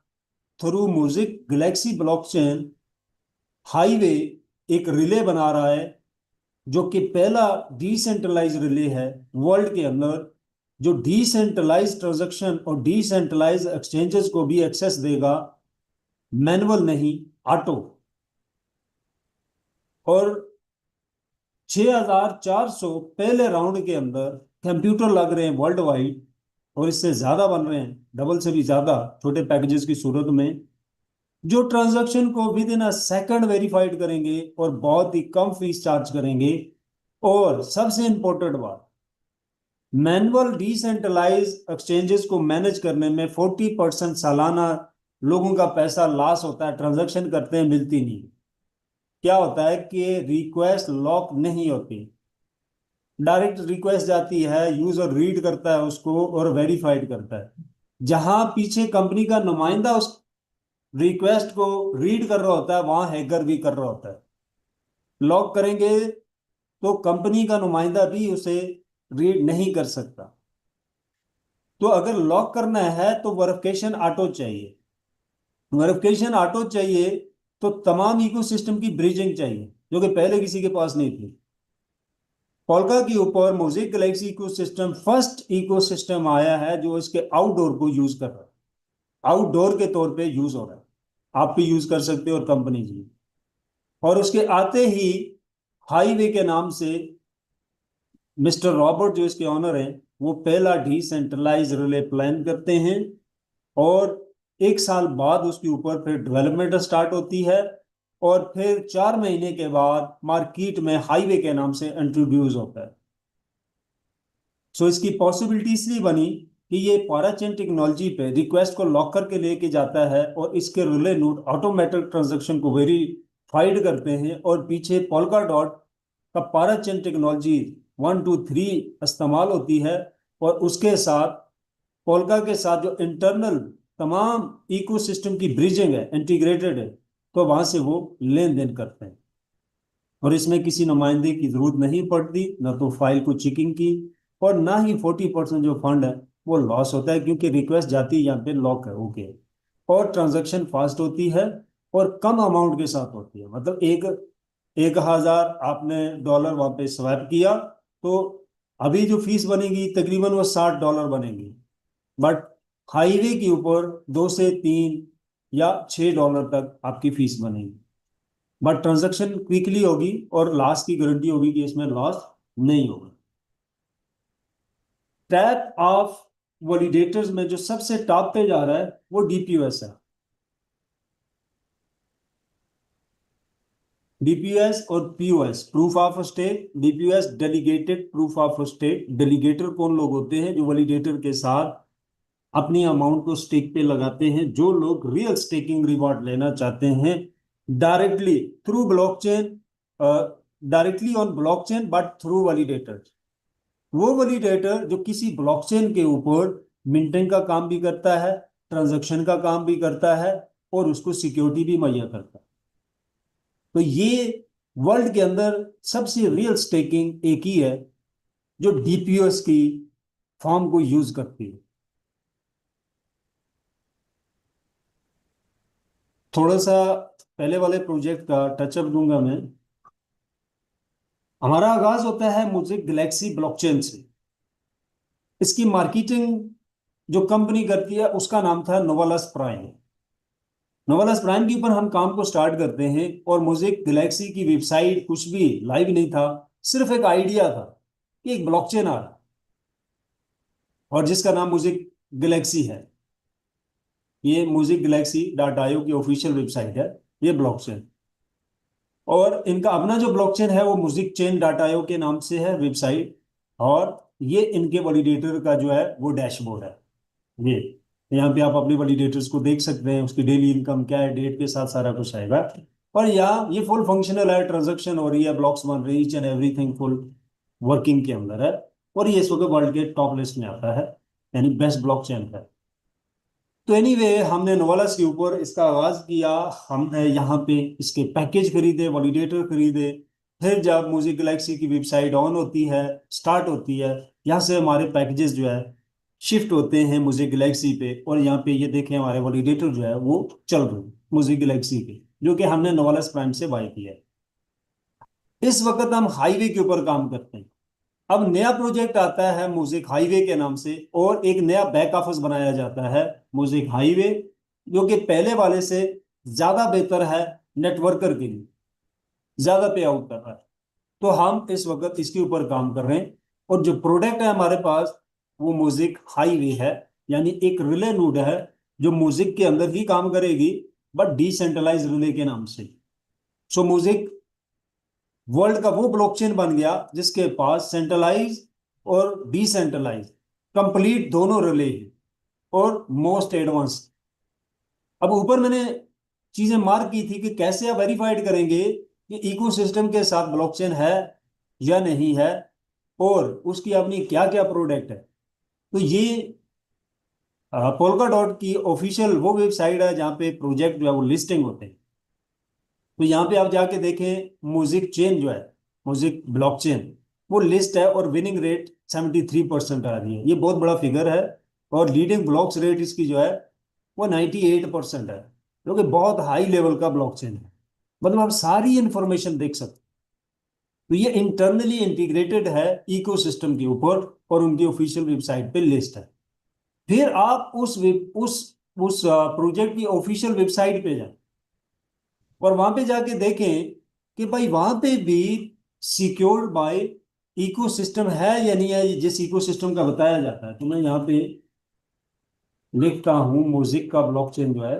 [SPEAKER 1] through music galaxy blockchain highway एक रिले बना रहा है, जो कि पहला डिसेंट्रलाइज रिले है वर्ल्ड के अंदर, जो डिसेंट्रलाइज ट्रांजैक्शन और डिसेंट्रलाइज एक्सचेंजेस को भी एक्सेस देगा, मैनुअल नहीं, ऑटो। और 6400 पहले राउंड के अंदर कंप्यूटर लग रहे हैं वर्ल्ड वाइड, और इससे ज्यादा बन रहे हैं, डबल से भी ज्यादा छोटे पैकेजेस की सूरत में, जो ट्रांजैक्शन को with in a second verified करेंगे और बहुत ही कम फीस चार्ज करेंगे। और सबसे इंपॉर्टेंट बात, मैनुअल डिसेंट्रलाइज एक्सचेंजेस को मैनेज करने में 40% सालाना लोगों का पैसा लॉस होता है, ट्रांजैक्शन करते हैं मिलती नहीं। क्या होता है कि रिक्वेस्ट लॉक नहीं होती, डायरेक्ट रिक्वेस्ट जाती है, यूजर रीड करता है उसको और वेरीफाइड करता है। जहां पीछे कंपनी का नुमाइंदा उस रिक्वेस्ट को रीड कर रहा होता है, वहां हैकर भी कर रहा होता है। लॉक करेंगे तो कंपनी का नुमाइंदा भी उसे रीड नहीं कर सकता। तो अगर लॉक करना है तो वेरिफिकेशन ऑटो चाहिए। वेरिफिकेशन ऑटो चाहिए तो तमाम इकोसिस्टम की ब्रिजिंग चाहिए, जो कि पहले किसी के पास नहीं थी। पोल्का के ऊपर mosaic Galaxy ecosystem first ecosystem आया है जो इसके आउटडोर को यूज कर रहा है, आउटडोर के तौर पे यूज हो रहा है। आप भी यूज कर सकते हो और कंपनी भी। और उसके आते ही हाईवे के नाम से मिस्टर रॉबर्ट जो इसके ऑनर हैं, वो पहला डिसेंट्रलाइज रिले प्लान करते हैं, और 1 साल बाद उसके ऊपर फिर डेवलपमेंट स्टार्ट होती है, और फिर 4 महीने के बाद मार्केट में हाईवे के नाम से इंट्रोड्यूस होता है। सो इसकी पॉसिबिलिटी इसलिए बनी कि ये पाराचेन टेक्नोलॉजी पे रिक्वेस्ट को लॉक करके लेके जाता है, और इसके रिले नोड ऑटोमेटिक ट्रांजैक्शन को वेरीफाइड करते हैं, और पीछे पोल्का डॉट का पाराचेन टेक्नोलॉजी 1 2 3 इस्तेमाल होती है, और उसके साथ पोल्का के साथ जो इंटरनल तमाम इकोसिस्टम की ब्रिजिंग है, इंटीग्रेटेड है, तो वहां से वो लेन देन करते हैं। और इसमें किसी नुमाइंदे की जरूरत नहीं पड़ती, ना तो फाइल को चेकिंग की, और ना ही 40% जो फंड है वो लॉस होता है, क्योंकि रिक्वेस्ट जाती है यहाँ पे लॉक है, ओके। और ट्रांजैक्शन फास्ट होती है और कम अमाउंट के साथ होती है। मतलब 1,000 आपने डॉलर वहां पे स्वैप किया, तो अभी जो फीस बनेगी तकरीबन वो $60 बनेगी। बट हाईवे के ऊपर 2 से 3 या $6 तक आपकी फीस बनेगी। बट ट्रांजैक्शन क्विकली होगी और लॉस की गारंटी होगी कि इसमें लॉस नहीं होगा। टैप ऑफ वैलिडेटर्स में जो सबसे टॉप पे जा रहा है वो डीपीओएस है। डीपीओएस और POS, proof of stake. DPOS delegated proof of stake. Delegator कौन लोग होते हैं? जो वैलिडेटर के साथ अपनी अमाउंट को स्टेक पे लगाते हैं, जो लोग रियल स्टेकिंग रिवॉर्ड लेना चाहते हैं directly through blockchain, directly on blockchain but through validator. वो वैलिडेटर जो किसी ब्लॉकचेन के ऊपर मिंटिंग का काम भी करता है, ट्रांजैक्शन का काम भी करता है, और उसको सिक्योरिटी भी मुहैया करता है। तो ये वर्ल्ड के अंदर सबसे रियल स्टेकिंग एक ही है जो डीपीओएस की फॉर्म को यूज करती है। थोड़ा सा पहले वाले प्रोजेक्ट का टचअप दूंगा मैं। हमारा आगाज होता है म्यूजिक गैलेक्सी ब्लॉकचेन से। इसकी मार्केटिंग जो कंपनी करती है उसका नाम था नोवालस प्राइम। नोवालस प्राइम के ऊपर हम काम को स्टार्ट करते हैं, और म्यूजिक गैलेक्सी की वेबसाइट कुछ भी लाइव नहीं था, सिर्फ एक आइडिया था कि एक ब्लॉकचेन आ रहा और जिसका नाम म्यूजिक गैलेक्सी है। ये म्यूजिक गैलेक्सी डॉट आईओ की ऑफिशियल वेबसाइट है, ये ब्लॉकचेन। और इनका अपना जो ब्लॉकचेन है वो म्यूजिक चेन डॉट आईओ के नाम से है वेबसाइट। और ये इनके वैलिडेटर का जो है वो डैशबोर्ड है। ये यहाँ पे आप अपने वैलिडेटर्स को देख सकते हैं, उसकी डेली इनकम क्या है, डेट के साथ सारा कुछ आएगा। और यहाँ ये फुल फंक्शनल है, ट्रांजेक्शन हो रही है, ब्लॉक्स बन रही है, each and everything full working के अंदर है। और ये इस वक्त वर्ल्ड के टॉप लिस्ट में आता है, यानी बेस्ट ब्लॉकचेन है। तो एनीवे हमने नोवालस के ऊपर इसका आगाज किया। हमने यहाँ पे इसके पैकेज खरीदे, वैलिडेटर खरीदे। फिर जब म्यूजिक गैलेक्सी की वेबसाइट ऑन होती है, स्टार्ट होती है, यहाँ से हमारे पैकेजेस जो है शिफ्ट होते हैं म्यूजिक गैलेक्सी पे। और यहाँ पे ये देखें हमारे वैलिडेटर जो है वो चल रहे हैं म्यूजिक गैलेक्सी के, जो कि हमने नोवालस प्राइम से बाय किया है। इस वक्त हम हाईवे के ऊपर काम करते हैं। अब नया प्रोजेक्ट आता है म्यूजिक हाईवे के नाम से, और एक नया बैक ऑफिस बनाया जाता है म्यूजिक हाईवे, जो कि पहले वाले से ज्यादा बेहतर है, नेटवर्कर के लिए ज्यादा पे आउट कर रहा है। तो हम इस वक्त इसके ऊपर काम कर रहे हैं। और जो प्रोडक्ट है हमारे पास वो म्यूजिक हाईवे है, यानी एक रिले नोड है जो म्यूजिक के अंदर ही काम करेगी, बट डिसेंट्रलाइज रिले के नाम से। सो म्यूजिक वर्ल्ड का वो ब्लॉकचेन बन गया जिसके पास सेंट्रलाइज और डिसेंट्रलाइज कंप्लीट दोनों रिले हैं, और मोस्ट एडवांस। अब ऊपर मैंने चीजें मार्क की थी कि कैसे आप वेरीफाइड करेंगे कि इकोसिस्टम के साथ ब्लॉकचेन है या नहीं है, और उसकी अपनी क्या क्या प्रोडक्ट है। तो ये पोल्का डॉट की ऑफिशियल वो वेबसाइट है जहाँ पे प्रोजेक्ट जो है वो लिस्टिंग होते हैं। तो यहाँ पे आप जाके देखें, म्यूजिक चेन जो है, म्यूजिक ब्लॉकचेन, वो लिस्ट है, और विनिंग रेट 73% आ रही है। ये बहुत बड़ा फिगर है। और लीडिंग ब्लॉक्स रेट इसकी जो है वो 98% है, जो कि बहुत हाई लेवल का ब्लॉकचेन है। मतलब आप सारी इंफॉर्मेशन देख सकते। तो ये इंटरनली इंटीग्रेटेड है इकोसिस्टम के ऊपर, और उनकी ऑफिशियल वेबसाइट पे लिस्ट है। फिर आप उस प्रोजेक्ट की ऑफिशियल वेबसाइट पे जाएं, और वहां पे जाके देखें कि भाई वहां पे भी सिक्योर्ड बाय इकोसिस्टम है या नहीं है, जिस इकोसिस्टम का बताया जाता है। तो मैं यहाँ पे लिखता हूँ म्यूजिक का ब्लॉकचेन जो है,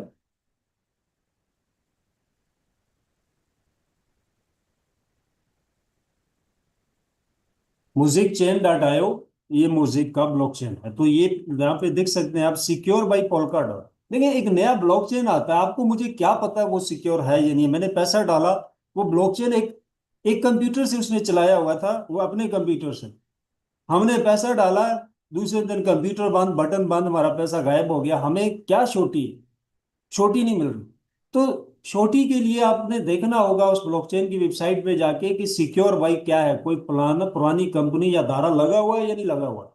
[SPEAKER 1] म्यूजिक चेन डॉट आयो, ये म्यूजिक का ब्लॉकचेन है। तो ये यहाँ पे देख सकते हैं आप, सिक्योर बाय पोल्का डॉट। देखिए एक नया ब्लॉकचेन आता है, आपको मुझे क्या पता है वो सिक्योर है या नहीं। मैंने पैसा डाला, वो ब्लॉकचेन एक एक कंप्यूटर से उसने चलाया हुआ था, वो अपने कंप्यूटर से। हमने पैसा डाला, दूसरे दिन कंप्यूटर बंद, बटन बंद, हमारा पैसा गायब हो गया, हमें क्या छोटी, छोटी नहीं मिल रही। तो छोटी के लिए आपने देखना होगा उस ब्लॉकचेन की वेबसाइट पे जाके कि सिक्योर भाई क्या है, कोई पुरानी कंपनी या धारा लगा हुआ है या नहीं लगा हुआ।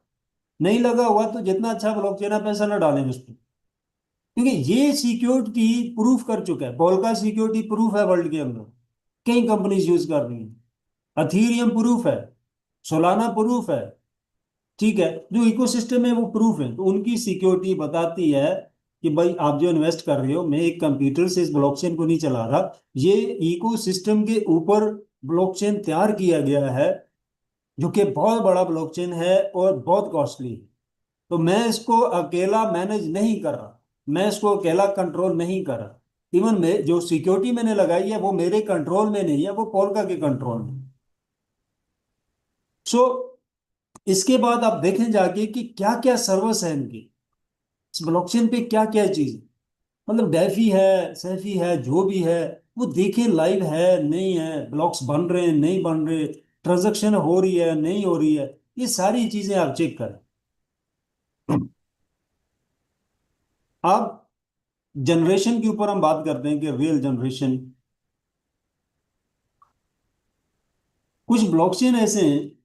[SPEAKER 1] नहीं लगा हुआ तो जितना अच्छा ब्लॉकचेन है पैसा ना डालें उस पर, क्योंकि ये सिक्योरिटी प्रूफ कर चुका है। पोल्का सिक्योरिटी प्रूफ है वर्ल्ड के अंदर, कई कंपनीज यूज कर रही हैं। अथीरियम प्रूफ है, सोलाना प्रूफ है, ठीक है। जो इकोसिस्टम है वो प्रूफ है। तो उनकी सिक्योरिटी बताती है कि भाई आप जो इन्वेस्ट कर रहे हो, मैं एक कंप्यूटर से इस ब्लॉकचेन को नहीं चला रहा, ये इकोसिस्टम के ऊपर ब्लॉकचेन तैयार किया गया है, जो कि बहुत बड़ा ब्लॉकचेन है और बहुत कॉस्टली है। तो मैं इसको अकेला मैनेज नहीं कर रहा, मैं इसको अकेला कंट्रोल नहीं कर रहा। इवन में जो सिक्योरिटी मैंने लगाई है वो मेरे कंट्रोल में नहीं है, वो पोल्का के कंट्रोल में। सो इसके बाद आप देखें जाके कि क्या क्या सर्विस है इनकी, इस ब्लॉकचेन पे क्या क्या चीज, मतलब डेफी है, सैफी है, जो भी है वो देखें, लाइव है नहीं है, ब्लॉक्स बन रहे हैं नहीं बन रहे, ट्रांजैक्शन हो रही है नहीं हो रही है, ये सारी चीजें आप चेक करें। अब जनरेशन के ऊपर हम बात करते हैं कि रियल जनरेशन, कुछ ब्लॉकचेन ऐसे हैं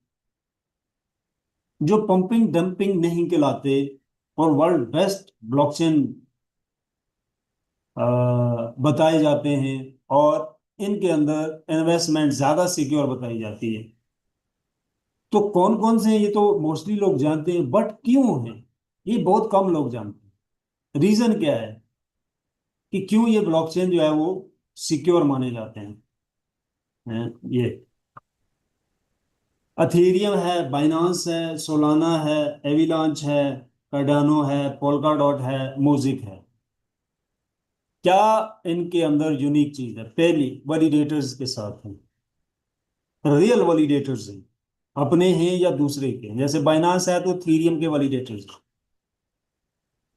[SPEAKER 1] जो पंपिंग डंपिंग नहीं कहलाते और वर्ल्ड बेस्ट ब्लॉकचेन बताए जाते हैं, और इनके अंदर इन्वेस्टमेंट ज्यादा सिक्योर बताई जाती है। तो कौन कौन से हैं ये तो मोस्टली लोग जानते हैं, बट क्यों है ये बहुत कम लोग जानते हैं। रीजन क्या है कि क्यों ये ब्लॉकचेन जो है वो सिक्योर माने जाते ये अथेरियम है, बाइनांस है, सोलाना है, एविलांच है, कार्डानो है, पोल्काडॉट है, मोजिक है। क्या इनके अंदर यूनिक चीज है? पहली, वैलिडेटर्स के साथ है, रियल वैलिडेटर्स हैं, अपने हैं या दूसरे के। जैसे बाइनांस है तो थीरियम के वैलिडेटर्स,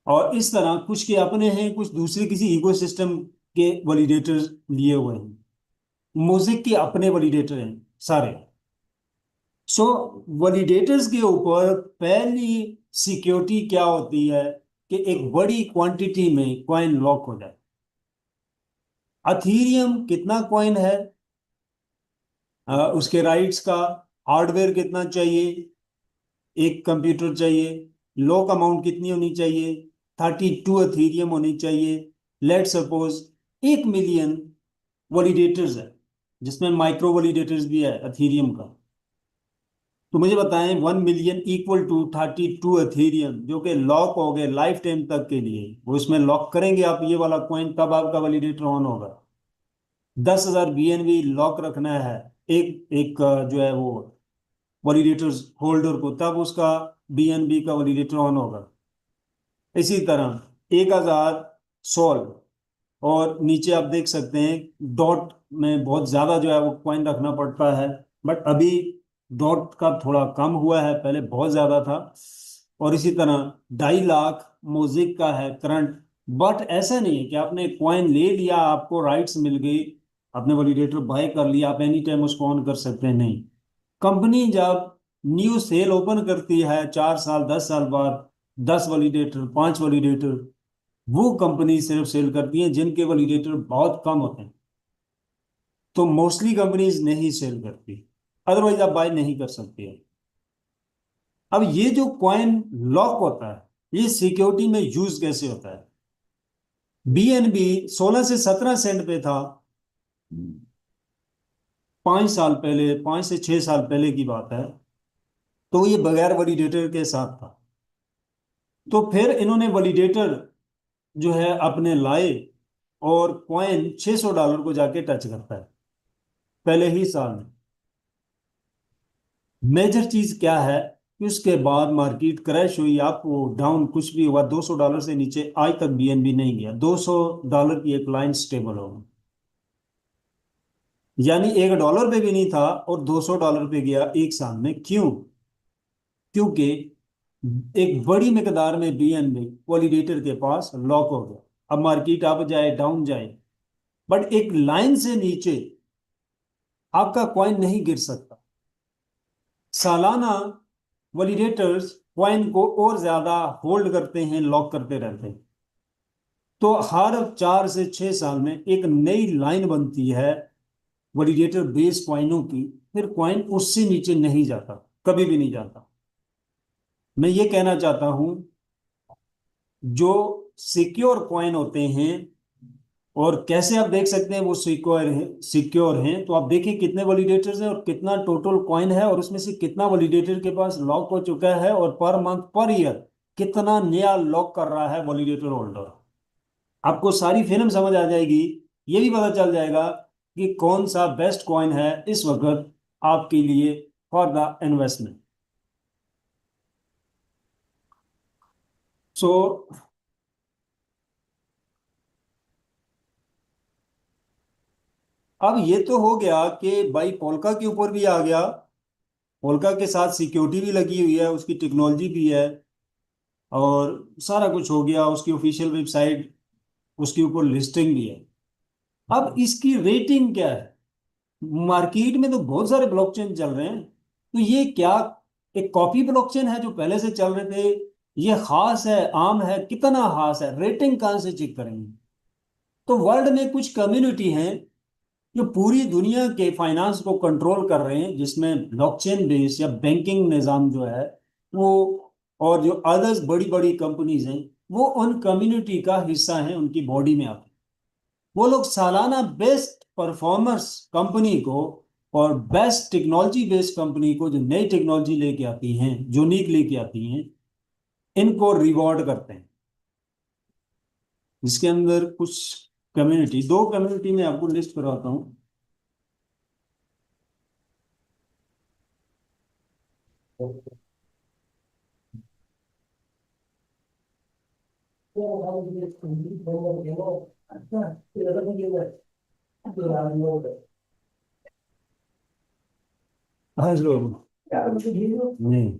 [SPEAKER 1] और इस तरह कुछ के अपने हैं, कुछ दूसरे किसी इकोसिस्टम के वैलिडेटर्स लिए हुए हैं। मोजिक के अपने वैलिडेटर हैं सारे। सो वैलिडेटर्स के ऊपर पहली सिक्योरिटी क्या होती है कि एक बड़ी क्वांटिटी में कॉइन लॉक हो जाए। अथीरियम कितना कॉइन है, उसके राइट्स का, हार्डवेयर कितना चाहिए, एक कंप्यूटर चाहिए, लॉक अमाउंट कितनी होनी चाहिए, 32 अथीरियम होनी चाहिए। लेट सपोज 1 मिलियन वैलिडेटर्स है, जिसमें माइक्रो वैलिडेटर्स भी है अथीरियम का। तो मुझे बताएं 1 मिलियन इक्वल टू 32 अथेरियम, जो कि लॉक हो गए लाइफ टाइम तक के लिए। वो इसमें लॉक करेंगे आप ये वाला कॉइन, तब आपका वैलिडेटर ऑन होगा। 10,000 BNB लॉक रखना है एक एक जो है वो वैलिडेटर होल्डर को, तब उसका BNB का वैलिडेटर ऑन होगा। इसी तरह 1,000 सोल, और नीचे आप देख सकते हैं डॉट में बहुत ज्यादा जो है वो कॉइन रखना पड़ता है, बट अभी डॉट का थोड़ा कम हुआ है, पहले बहुत ज्यादा था। और इसी तरह 2.5 लाख मोजिक का है करंट। बट ऐसा नहीं है कि आपने कॉइन ले लिया, आपको राइट्स मिल गई, आपने वैलिडेटर बाय कर लिया, आप एनी टाइम उसको ऑन कर सकते हैं, नहीं। कंपनी जब न्यू सेल ओपन करती है 4 साल 10 साल बाद, 10 वैलिडेटर, 5 वैलिडेटर, वो कंपनी सिर्फ सेल करती हैं जिनके वैलिडेटर बहुत कम होते हैं। तो मोस्टली कंपनीज नहीं सेल करती, अदरवाइज आप बाय नहीं कर सकते। अब ये जो कॉइन लॉक होता है, ये सिक्योरिटी में यूज कैसे होता है? BNB 16 से 17 सेंट पे था 5 साल पहले, 5 से 6 साल पहले की बात है। तो ये बगैर वैलिडेटर के साथ था। तो फिर इन्होंने वैलिडेटर जो है अपने लाए, और कॉइन $600 को जाके टच करता है पहले ही साल में। मेजर चीज क्या है कि उसके बाद मार्केट क्रैश हुई, आपको डाउन कुछ भी हुआ, $200 से नीचे आज तक BNB नहीं गया। $200 की एक लाइन स्टेबल होगा, यानी $1 पे भी नहीं था और $200 पे गया एक साल में। क्यों? क्योंकि एक बड़ी मिकदार में BNB वैलिडेटर के पास लॉक हो गया। अब मार्केट अप जाए डाउन जाए, बट एक लाइन से नीचे आपका कॉइन नहीं गिर सकता। सालाना वैलिडेटर्स कॉइन को और ज्यादा होल्ड करते हैं, लॉक करते रहते हैं। तो हर 4 से 6 साल में एक नई लाइन बनती है वैलिडेटर बेस कॉइनों की, फिर कॉइन उससे नीचे नहीं जाता, कभी भी नहीं जाता। मैं ये कहना चाहता हूं, जो सिक्योर कॉइन होते हैं, और कैसे आप देख सकते हैं वो सिक्योर है, सिक्योर हैं, तो आप देखिए कितने वैलिडेटर्स हैं और कितना टोटल कॉइन है, और उसमें से कितना वैलिडेटर के पास लॉक हो चुका है, और पर मंथ पर ईयर कितना नया लॉक कर रहा है वैलिडेटर होल्डर। आपको सारी फिल्म समझ आ जाएगी। ये भी पता चल जाएगा कि कौन सा बेस्ट कॉइन है इस वक्त आपके लिए फॉर द इन्वेस्टमेंट। सो अब ये तो हो गया कि भाई पोल्का के ऊपर भी आ गया, पोल्का के साथ सिक्योरिटी भी लगी हुई है, उसकी टेक्नोलॉजी भी है, और सारा कुछ हो गया, उसकी ऑफिशियल वेबसाइट, उसके ऊपर लिस्टिंग भी है। अब इसकी रेटिंग क्या है? मार्केट में तो बहुत सारे ब्लॉकचेन चल रहे हैं, तो ये क्या एक कॉपी ब्लॉकचेन है जो पहले से चल रहे थे? ये खास है, आम है, कितना खास है, रेटिंग कहाँ से चेक करेंगे? तो वर्ल्ड में कुछ कम्युनिटी हैं जो पूरी दुनिया के फाइनेंस को कंट्रोल कर रहे हैं, जिसमें ब्लॉकचेन बेस या बैंकिंग निज़ाम जो है वो, और जो अदर्स बड़ी बड़ी कंपनीज हैं, वो उन कम्युनिटी का हिस्सा हैं, उनकी बॉडी में आते हैं। वो लोग सालाना बेस्ट परफॉर्मर्स कंपनी को और बेस्ट टेक्नोलॉजी बेस्ड कंपनी को, जो नई टेक्नोलॉजी लेके आती हैं, यूनिक लेके आती हैं, इनको रिवॉर्ड करते हैं। इसके अंदर कुछ कम्युनिटी, 2 कम्युनिटी में आपको लिस्ट करवाता हूँ। हाँ लोग नहीं।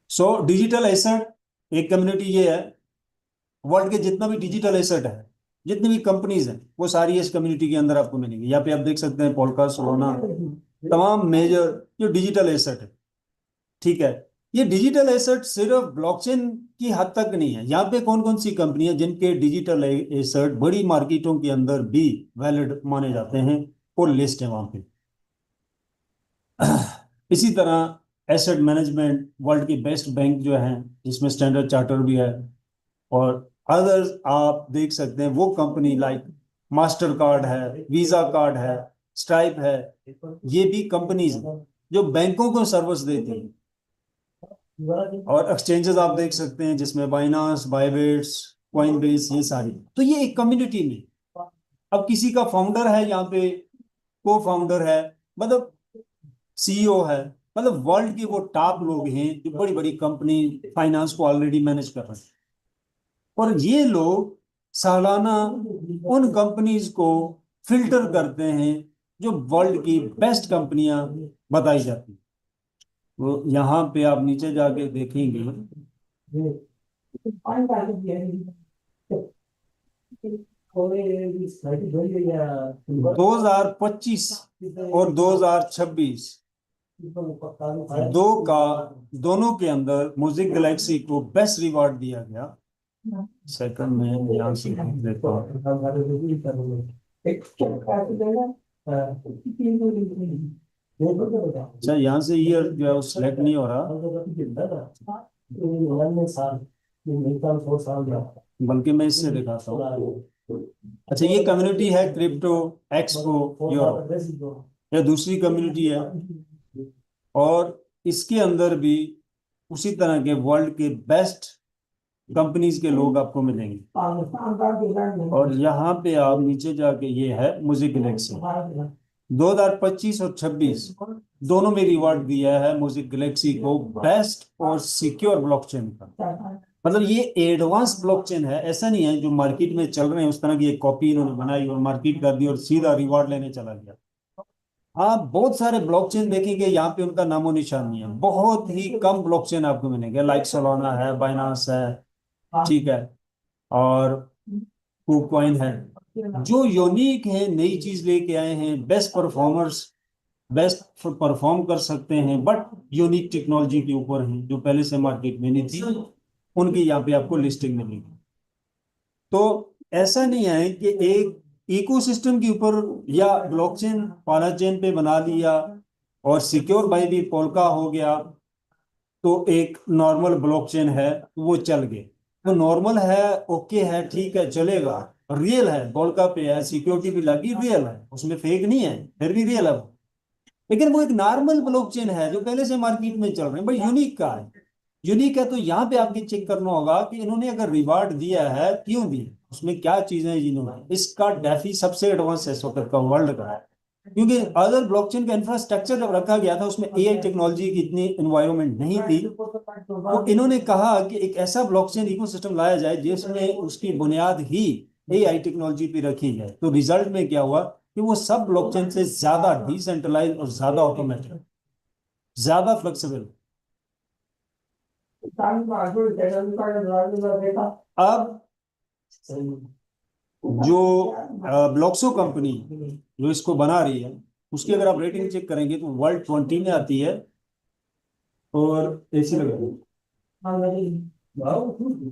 [SPEAKER 1] सो डिजिटल एसेट एक कम्युनिटी ये है। वर्ल्ड के जितना भी डिजिटल एसेट है, जितनी भी कंपनीज हैं, वो सारी इस कम्युनिटी के अंदर आपको मिलेंगी। यहाँ पे आप देख सकते हैं पोल्का, सोलोना, तमाम मेजर जो डिजिटल एसेट है। ठीक है, ये डिजिटल एसेट सिर्फ ब्लॉकचेन की हद तक नहीं है। यहाँ पे कौन कौन सी कंपनी है जिनके डिजिटल एसेट बड़ी मार्केटों के अंदर भी वैलिड माने जाते हैं, और लिस्ट है वहां पे। इसी तरह एसेट मैनेजमेंट, वर्ल्ड की बेस्ट बैंक जो है, जिसमें स्टैंडर्ड चार्टर भी है, और अदर्स आप देख सकते हैं, वो कंपनी लाइक मास्टर कार्ड है, वीजा कार्ड है, स्ट्राइप है, ये भी कंपनीज जो बैंकों को सर्विस देती हैं। और एक्सचेंजेस आप देख सकते हैं, जिसमें बाइनांस, बाइबिट्स, कॉइनबेस, ये सारी। तो ये एक कम्युनिटी में अब किसी का फाउंडर है यहाँ पे, को फाउंडर है, मतलब सीईओ है, मतलब वर्ल्ड के वो टॉप लोग हैं जो बड़ी बड़ी कंपनी फाइनेंस को ऑलरेडी मैनेज कर रहे हैं। और ये लोग सालाना उन कंपनीज को फिल्टर करते हैं जो वर्ल्ड की बेस्ट कंपनियां बताई जाती हैं। तो यहाँ पे आप नीचे जाके देखेंगे, 2025 और 2026 का दोनों के अंदर म्यूजिक गैलेक्सी को बेस्ट रिवॉर्ड दिया गया। सेकंड में यहाँ से देता हूँ। अच्छा, यहाँ से ईयर जो है वो सिलेक्ट नहीं हो रहा, बल्कि मैं इससे दिखाता हूँ। अच्छा, ये कम्युनिटी है क्रिप्टो एक्सपो यूरोप, या दूसरी कम्युनिटी है और इसके अंदर भी उसी तरह के वर्ल्ड के बेस्ट कंपनीज के लोग आपको मिलेंगे। और यहाँ पे आप नीचे जाके, ये है म्यूजिक गैलेक्सी 2025 और 26 दोनों में रिवॉर्ड दिया है म्यूजिक गैलेक्सी को बेस्ट और सिक्योर ब्लॉकचेन का। मतलब ये एडवांस ब्लॉकचेन है, ऐसा नहीं है जो मार्केट में चल रहे हैं उस तरह की एक कॉपी इन्होंने बनाई और मार्केट कर दी और सीधा रिवॉर्ड लेने चला गया। आप बहुत सारे ब्लॉकचेन देखेंगे यहाँ पे उनका नामो निशान नहीं है, बहुत ही कम ब्लॉकचेन आपको मिलेंगे, लाइक सोलाना है, बाइनांस है, ठीक है, और कुकॉइन है, जो यूनिक है, नई चीज लेके आए हैं, बेस्ट परफॉर्मर्स, बेस्ट परफॉर्म कर सकते हैं, बट यूनिक टेक्नोलॉजी के ऊपर हैं जो पहले से मार्केट में नहीं थी, उनकी यहाँ पे आपको लिस्टिंग मिलेगी। तो ऐसा नहीं है कि एक इकोसिस्टम के ऊपर या ब्लॉकचेन पालाचेन पे बना लिया और सिक्योर बाय भी पोल्का हो गया तो एक नॉर्मल ब्लॉकचेन है वो चल गए। तो नॉर्मल है, ओके है, ठीक है, चलेगा, रियल है, पोल्का पे है, सिक्योरिटी भी लगी, रियल है, उसमें फेक नहीं है, फिर भी रियल है। लेकिन वो एक नॉर्मल ब्लॉकचेन है जो पहले से मार्केट में चल रहे हैं, भाई यूनिक का है, यूनिक है। तो यहाँ पे आपके चेक करना होगा कि इन्होंने अगर रिवार्ड दिया है क्यों दिया, उसमें क्या चीजें जिन्होंने, इसका डेफी सबसे एडवांस है इस वक्त का वर्ल्ड का है, क्योंकि अदर ब्लॉकचेन का इंफ्रास्ट्रक्चर जब रखा गया था उसमें एआई टेक्नोलॉजी की इतनी एनवायरनमेंट नहीं थी, तो इन्होंने कहा कि एक ऐसा ब्लॉकचेन इकोसिस्टम लाया जाए जिसमें उसकी बुनियाद ही एआई टेक्नोलॉजी पे रखी जाए। तो रिजल्ट में क्या हुआ कि वो सब ब्लॉकचेन से ज्यादा डिसेंट्रलाइज और ज्यादा ऑटोमेटिक, ज्यादा फ्लेक्सिबल। अब जो ब्लॉक्सो कंपनी जो इसको बना रही है उसकी अगर आप रेटिंग चेक करेंगे तो वर्ल्ड 20 में आती है, और ऐसी लगा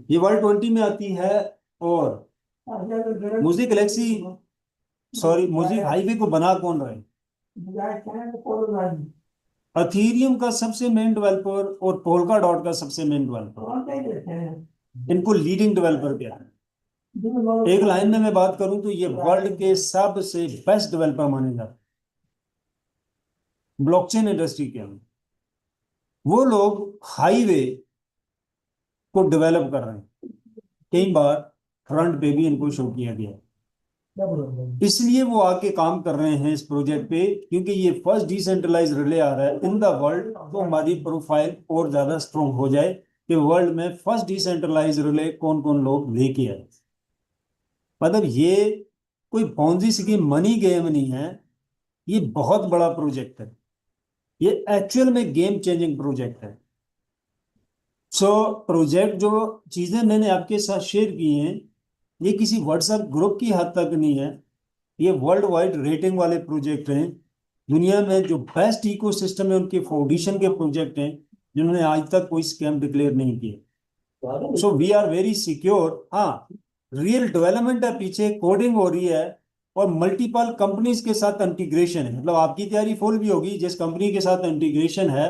[SPEAKER 1] ये वर्ल्ड 20 में आती है। और music Galaxy, sorry, music highway को बना कौन रहा है? अथीरियम का सबसे मेन डेवलपर और पोल्का डॉट का सबसे मेन डेवलपर, इनको लीडिंग डेवलपर क्या है? एक लाइन में मैं बात करूं तो ये वर्ल्ड के सबसे बेस्ट डेवलपर माने जाते ब्लॉकचेन इंडस्ट्री के अंदर। वो लोग हाईवे को डेवलप कर रहे हैं, कई बार फ्रंट पे भी इनको शो किया गया, इसलिए वो आके काम कर रहे हैं इस प्रोजेक्ट पे, क्योंकि ये फर्स्ट डिसेंट्रलाइज रिले आ रहा है इन द वर्ल्ड, तो हमारी प्रोफाइल और ज्यादा स्ट्रॉन्ग हो जाए कि वर्ल्ड में फर्स्ट डिसेंट्रलाइज रिले कौन कौन लोग लेके आए। मतलब ये कोई पॉन्जी स्कीम मनी गेम नहीं है, ये बहुत बड़ा प्रोजेक्ट है, ये एक्चुअल में गेम चेंजिंग प्रोजेक्ट है। सो प्रोजेक्ट जो चीजें मैंने आपके साथ शेयर की हैं ये किसी व्हाट्सएप ग्रुप की हद तक नहीं है, ये वर्ल्ड वाइड रेटिंग वाले प्रोजेक्ट हैं, दुनिया में जो बेस्ट इकोसिस्टम है उनके फाउंडेशन के प्रोजेक्ट हैं जिन्होंने आज तक कोई स्कैम डिक्लेयर नहीं किया। So we are very secure. हाँ, रियल डेवलपमेंट है, पीछे कोडिंग हो रही है और मल्टीपल कंपनीज के साथ इंटीग्रेशन है, मतलब आपकी तैयारी फुल भी होगी, जिस कंपनी के साथ इंटीग्रेशन है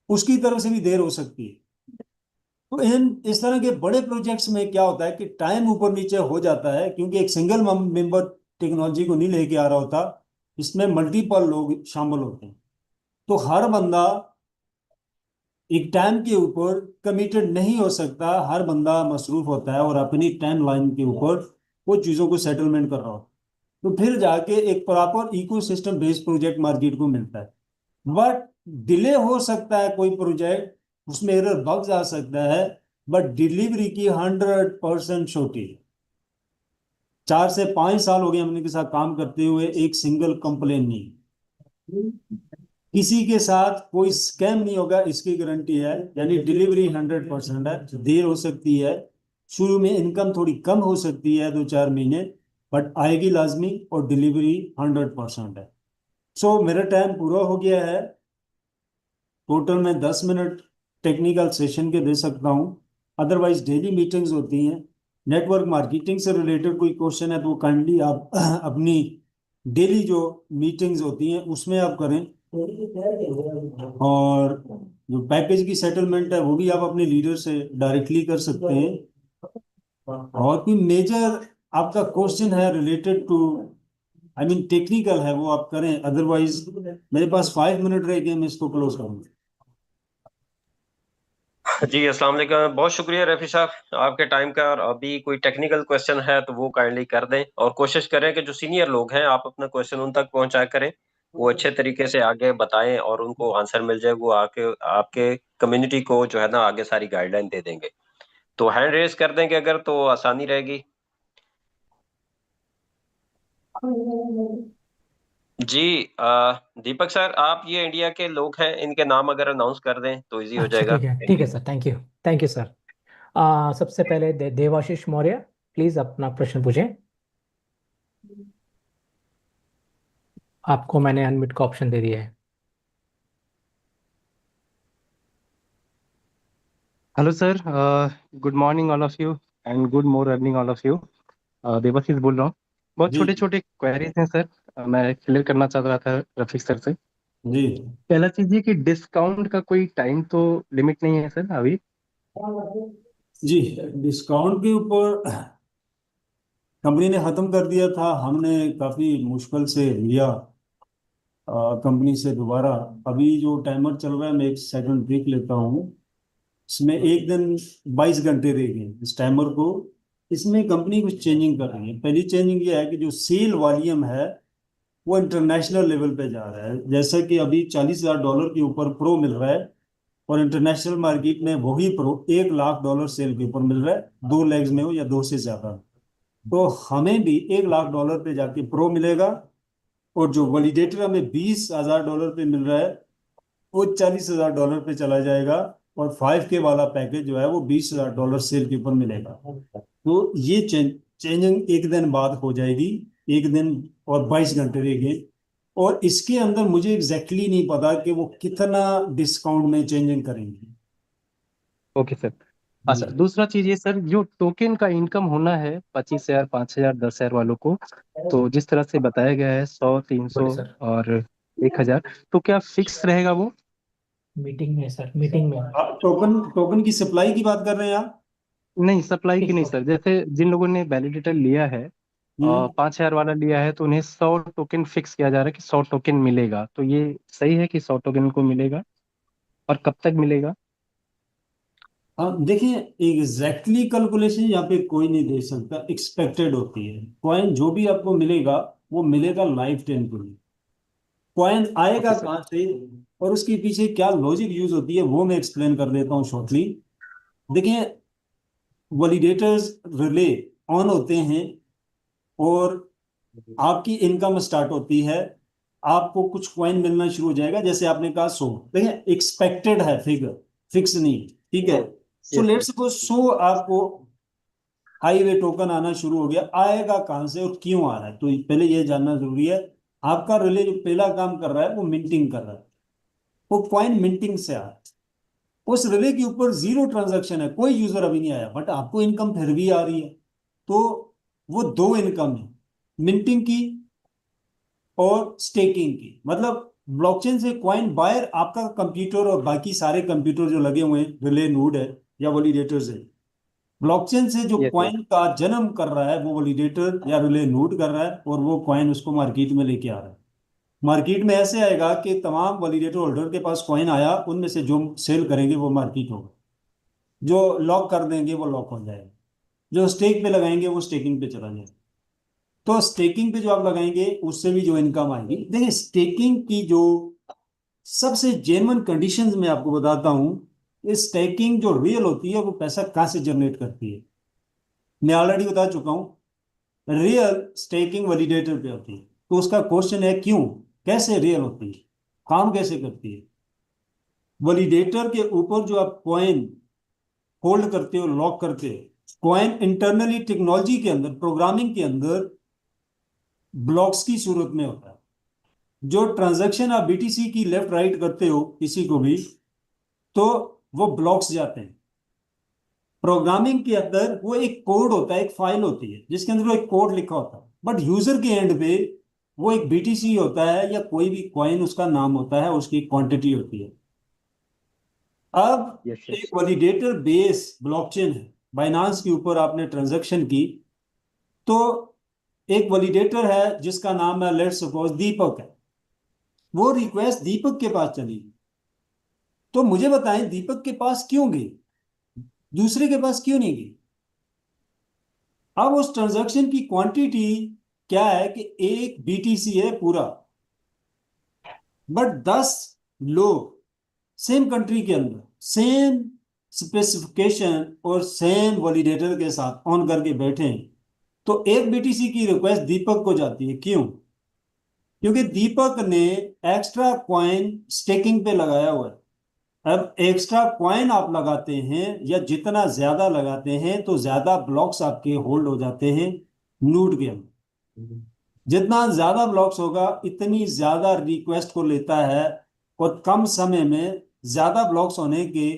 [SPEAKER 1] उसकी तरफ से भी देर हो सकती है। तो इन इस तरह के बड़े प्रोजेक्ट्स में क्या होता है कि टाइम ऊपर नीचे हो जाता है, क्योंकि एक सिंगल मेंबर टेक्नोलॉजी को नहीं लेके आ रहा होता, इसमें मल्टीपल लोग शामिल होते हैं, तो हर बंदा एक टाइम के ऊपर कमिटेड नहीं हो सकता, हर बंदा मसरूफ होता है और अपनी टाइम लाइन के ऊपर वो चीज़ों को सेटलमेंट कर रहा होता है, तो फिर जाके एक proper ecosystem based project market को मिलता है। बट डिले हो सकता है कोई प्रोजेक्ट, उसमें एरर बग्स आ सकता है, बट डिलीवरी की 100% छोटी। 4 से 5 साल हो गए हमने के साथ काम करते हुए, एक सिंगल कंप्लेन नहीं, किसी के साथ कोई स्कैम नहीं होगा इसकी गारंटी है। यानी डिलीवरी 100% है, देर हो सकती है, शुरू में इनकम थोड़ी कम हो सकती है 2-4 महीने, बट आएगी लाजमी, और डिलीवरी 100% है। सो मेरा टाइम पूरा हो गया है, टोटल मैं 10 मिनट टेक्निकल सेशन के दे सकता हूँ, अदरवाइज डेली मीटिंग्स होती हैं। नेटवर्क मार्केटिंग से रिलेटेड कोई क्वेश्चन है तो काइंडली आप अपनी डेली जो मीटिंग्स होती हैं उसमें आप करें, और जो पैकेज की सेटलमेंट है वो भी आप अपने लीडर से डायरेक्टली कर सकते हैं। और कोई मेजर आपका क्वेश्चन है related to I mean technical है वो आप करें, अदरवाइज मेरे पास 5 मिनट रह गए, मैं इसको क्लोज करूंगा।
[SPEAKER 2] जी अस्सलाम वालेकुम, बहुत शुक्रिया रफी साहब आपके टाइम का। और अभी कोई टेक्निकल क्वेश्चन है तो वो काइंडली कर दें, और कोशिश करें कि जो सीनियर लोग हैं आप अपना क्वेश्चन उन तक पहुंचाया करें, वो अच्छे तरीके से आगे बताएं और उनको आंसर मिल जाए, वो आके आपके कम्युनिटी को जो है ना आगे सारी गाइडलाइन दे देंगे। तो हैंड रेज कर देंगे अगर, तो आसानी रहेगी। जी दीपक सर, आप ये इंडिया के लोग हैं, इनके नाम अगर अनाउंस कर दें तो इजी हो
[SPEAKER 3] अच्छा
[SPEAKER 2] जाएगा।
[SPEAKER 3] ठीक है sir, thank you. Thank you sir. सबसे पहले देवाशीष मौर्य, प्लीज अपना प्रश्न पूछें। आपको मैंने अनम्यूट का ऑप्शन दे दिया है।
[SPEAKER 4] Hello sir, good morning all of you and good more earning all of you. Debashish बोल रहा हूँ। बहुत
[SPEAKER 1] जी
[SPEAKER 4] छोटे छोटे क्वेरीज हैं सर, मैं क्लियर करना चाह रहा था रफीक सर से।
[SPEAKER 1] जी
[SPEAKER 4] पहला चीज ये कि डिस्काउंट का कोई टाइम तो लिमिट नहीं है सर अभी?
[SPEAKER 1] जी, डिस्काउंट के ऊपर कंपनी ने खत्म कर दिया था, हमने काफी मुश्किल से लिया कंपनी से दोबारा। अभी जो टाइमर चल रहा है, मैं एक सेकंड ब्रेक लेता हूँ। इसमें एक दिन 22 घंटे रह गए इस टाइमर को। इसमें कंपनी कुछ चेंजिंग कर रही है। पहली चेंजिंग ये है कि जो सेल वॉल्यूम है वो इंटरनेशनल लेवल पे जा रहा है। जैसा कि अभी $40,000 के ऊपर प्रो मिल रहा है, और इंटरनेशनल मार्केट में वही प्रो $1 लाख सेल के ऊपर मिल रहा है, 2 लेग्स में हो या दो से ज्यादा। तो हमें भी $1 लाख पे जाके प्रो मिलेगा, और जो वैलिडेटर हमें $20,000 पे मिल रहा है वो $40,000 पे चला जाएगा, और 5K वाला पैकेज जो है वो $20,000 सेल के ऊपर मिलेगा। तो ये चेंजिंग एक दिन बाद हो जाएगी, एक दिन और 22 घंटे रह गए। और इसके अंदर मुझे एग्जैक्टली नहीं पता कि वो कितना डिस्काउंट में चेंजिंग करेंगे।
[SPEAKER 4] Okay sir.
[SPEAKER 1] जी
[SPEAKER 4] अच्छा, दूसरा चीज ये सर, जो टोकन का इनकम होना है 25,000, 5,000, 10,000 वालों को, तो जिस तरह से बताया गया है 100, 300
[SPEAKER 3] बोलिए सर।
[SPEAKER 4] और 1,000, तो क्या फिक्स रहेगा वो?
[SPEAKER 3] मीटिंग में सर, मीटिंग में।
[SPEAKER 1] आप टोकन टोकन की सप्लाई की बात कर रहे हैं आप?
[SPEAKER 4] नहीं, सप्लाई की
[SPEAKER 3] ठीक
[SPEAKER 4] नहीं
[SPEAKER 3] हो।
[SPEAKER 4] सर। जैसे जिन लोगों ने वैलिडेटर लिया है,
[SPEAKER 1] हम्म
[SPEAKER 4] 5,000 वाला लिया है, तो उन्हें 100 टोकन फिक्स किया जा रहा है कि 100 टोकन मिलेगा। तो ये सही है कि 100 टोकन उनको मिलेगा, और कब तक मिलेगा?
[SPEAKER 1] हाँ, देखिए, एग्जैक्टली कैलकुलेशन यहाँ पे कोई नहीं दे सकता, एक्सपेक्टेड होती है। कॉइन जो भी आपको मिलेगा वो मिलेगा लाइफ टाइम के लिए। कॉइन आएगा
[SPEAKER 4] ओके सर।
[SPEAKER 1] कहाँ से और उसके पीछे क्या लॉजिक यूज होती है वो मैं एक्सप्लेन कर देता हूँ शॉर्टली। देखिए, वैलिडेटर्स रिले ऑन होते हैं, और आपकी इनकम स्टार्ट होती है। आपको कुछ कॉइन मिलना शुरू हो जाएगा, जैसे आपने कहा 100। देखिए, एक्सपेक्टेड है फिगर, फिक्स नहीं। ठीक है। So
[SPEAKER 4] yes
[SPEAKER 1] let's
[SPEAKER 4] sir.
[SPEAKER 1] Suppose 100 आपको हाईवे टोकन आना शुरू हो गया। आएगा कहां से और क्यों आ रहा है, तो पहले ये जानना जरूरी है। आपका रिले जो पहला काम कर रहा है वो मिंटिंग कर रहा है, वो कॉइन मिंटिंग से आ रहा है। उस रिले के ऊपर जीरो ट्रांजैक्शन है, कोई यूजर अभी नहीं आया, बट आपको इनकम फिर भी आ रही है। तो वो दो इनकम है, मिंटिंग की और स्टेकिंग की। मतलब ब्लॉकचेन से कॉइन बायर आपका कंप्यूटर और बाकी सारे कंप्यूटर जो लगे हुए हैं, रिले नोड है या वैलिडेटर्स है, ब्लॉकचेन से जो
[SPEAKER 4] यस यस।
[SPEAKER 1] कॉइन का जन्म कर रहा है वो वैलिडेटर या रिले नोड कर रहा है, और वो कॉइन उसको मार्केट में लेके आ रहा है। मार्केट में ऐसे आएगा कि तमाम वैलिडेटर होल्डर के पास कॉइन आया, उनमें से जो सेल करेंगे वो मार्केट होगा, जो लॉक कर देंगे वो लॉक हो जाएगा, जो स्टेक पे लगाएंगे वो स्टेकिंग पे चला जाएगा। तो स्टेकिंग पे जो आप लगाएंगे उससे भी जो इनकम आएगी। देखिए, स्टेकिंग की जो सबसे जेन्युइन कंडीशंस मैं आपको बताता हूं, ये स्टेकिंग जो रियल होती है वो पैसा कहाँ से जनरेट करती है, मैं ऑलरेडी बता चुका हूं। रियल स्टेकिंग वैलिडेटर पे होती है। तो उसका क्वेश्चन है क्यों, कैसे रियल होती है, काम कैसे करती है। वैलिडेटर के ऊपर जो आप कॉइन होल्ड करते हो, लॉक करते हो, कॉइन इंटरनली टेक्नोलॉजी के अंदर, प्रोग्रामिंग के अंदर ब्लॉक्स की सूरत में होता है। जो ट्रांजैक्शन आप बीटीसी की लेफ्ट राइट करते हो किसी को भी, तो वो ब्लॉक्स जाते हैं। प्रोग्रामिंग के अंदर वो एक कोड होता है, एक फाइल होती है जिसके अंदर वो एक कोड लिखा होता है, बट यूजर के एंड पे वो एक बीटीसी होता है या कोई भी कॉइन उसका नाम होता है, उसकी क्वांटिटी होती है। अब
[SPEAKER 4] यस सर।
[SPEAKER 1] एक वैलिडेटर बेस ब्लॉकचेन है, बाइनांस के ऊपर आपने ट्रांजैक्शन की, तो एक वैलिडेटर है जिसका नाम है लेट्स सपोज दीपक है, वो रिक्वेस्ट दीपक के पास चली गई, तो मुझे बताएं दीपक के पास क्यों गई, दूसरे के पास क्यों नहीं गई? अब उस ट्रांजैक्शन की क्वांटिटी क्या है कि एक बीटीसी है पूरा, बट 10 लोग सेम कंट्री के अंदर सेम स्पेसिफिकेशन और सेम वैलिडेटर के साथ ऑन करके बैठे हैं, तो एक बीटीसी की रिक्वेस्ट दीपक को जाती है। क्यों? क्योंकि दीपक ने एक्स्ट्रा कॉइन स्टेकिंग पे लगाया हुआ है। अब एक्स्ट्रा कॉइन आप लगाते हैं या जितना ज्यादा लगाते हैं तो ज्यादा ब्लॉक्स आपके होल्ड हो जाते हैं नोड के अंदर। जितना ज्यादा ब्लॉक्स होगा इतनी ज्यादा रिक्वेस्ट को लेता है, और कम समय में ज्यादा ब्लॉक्स होने के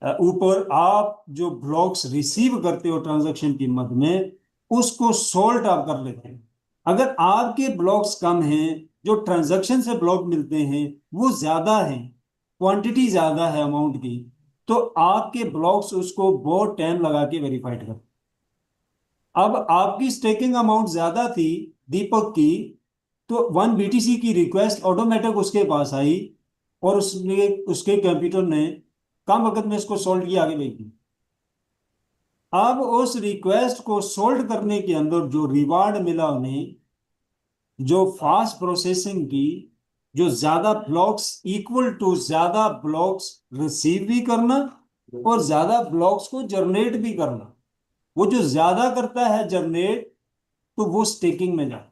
[SPEAKER 1] ऊपर आप जो ब्लॉक्स रिसीव करते हो ट्रांजैक्शन की मद में, उसको सोल्ट आप कर लेते हैं। अगर आपके ब्लॉक्स कम हैं, जो ट्रांजैक्शन से ब्लॉक मिलते हैं वो ज्यादा हैं, क्वांटिटी ज्यादा है अमाउंट की, तो आपके ब्लॉक्स उसको बहुत टाइम लगा के वेरीफाइड कर। अब आपकी स्टेकिंग अमाउंट ज्यादा थी दीपक की, तो 1 बीटीसी की रिक्वेस्ट ऑटोमेटिक उसके पास आई और उसने उसके कंप्यूटर ने कम वक्त में इसको सोल्व किया, आगे भेज दी। अब उस रिक्वेस्ट को सोल्व करने के अंदर जो रिवार्ड मिला उन्हें, जो फास्ट प्रोसेसिंग की, जो ज्यादा ब्लॉक्स इक्वल टू ज्यादा ब्लॉक्स रिसीव भी करना और ज्यादा ब्लॉक्स को जनरेट भी करना, वो जो ज्यादा करता है जनरेट, तो वो स्टेकिंग में जाता।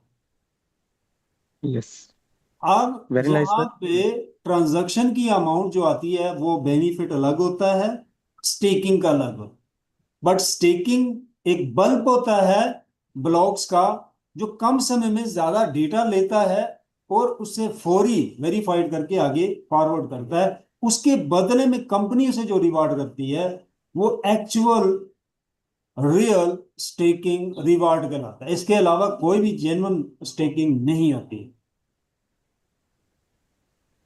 [SPEAKER 4] यस,
[SPEAKER 1] अब
[SPEAKER 4] वेरी नाइस
[SPEAKER 1] यहाँ
[SPEAKER 4] सर।
[SPEAKER 1] पे ट्रांजैक्शन की अमाउंट जो आती है वो बेनिफिट अलग होता है, स्टेकिंग का अलग होता है। बट स्टेकिंग एक बल्ब होता है ब्लॉक्स का, जो कम समय में ज्यादा डेटा लेता है और उसे फौरी वेरीफाइड करके आगे फॉरवर्ड करता है। उसके बदले में कंपनी उसे जो रिवार्ड करती है वो एक्चुअल रियल स्टेकिंग रिवार्ड कहलाता है। इसके अलावा कोई भी जेन्युइन स्टेकिंग नहीं होती।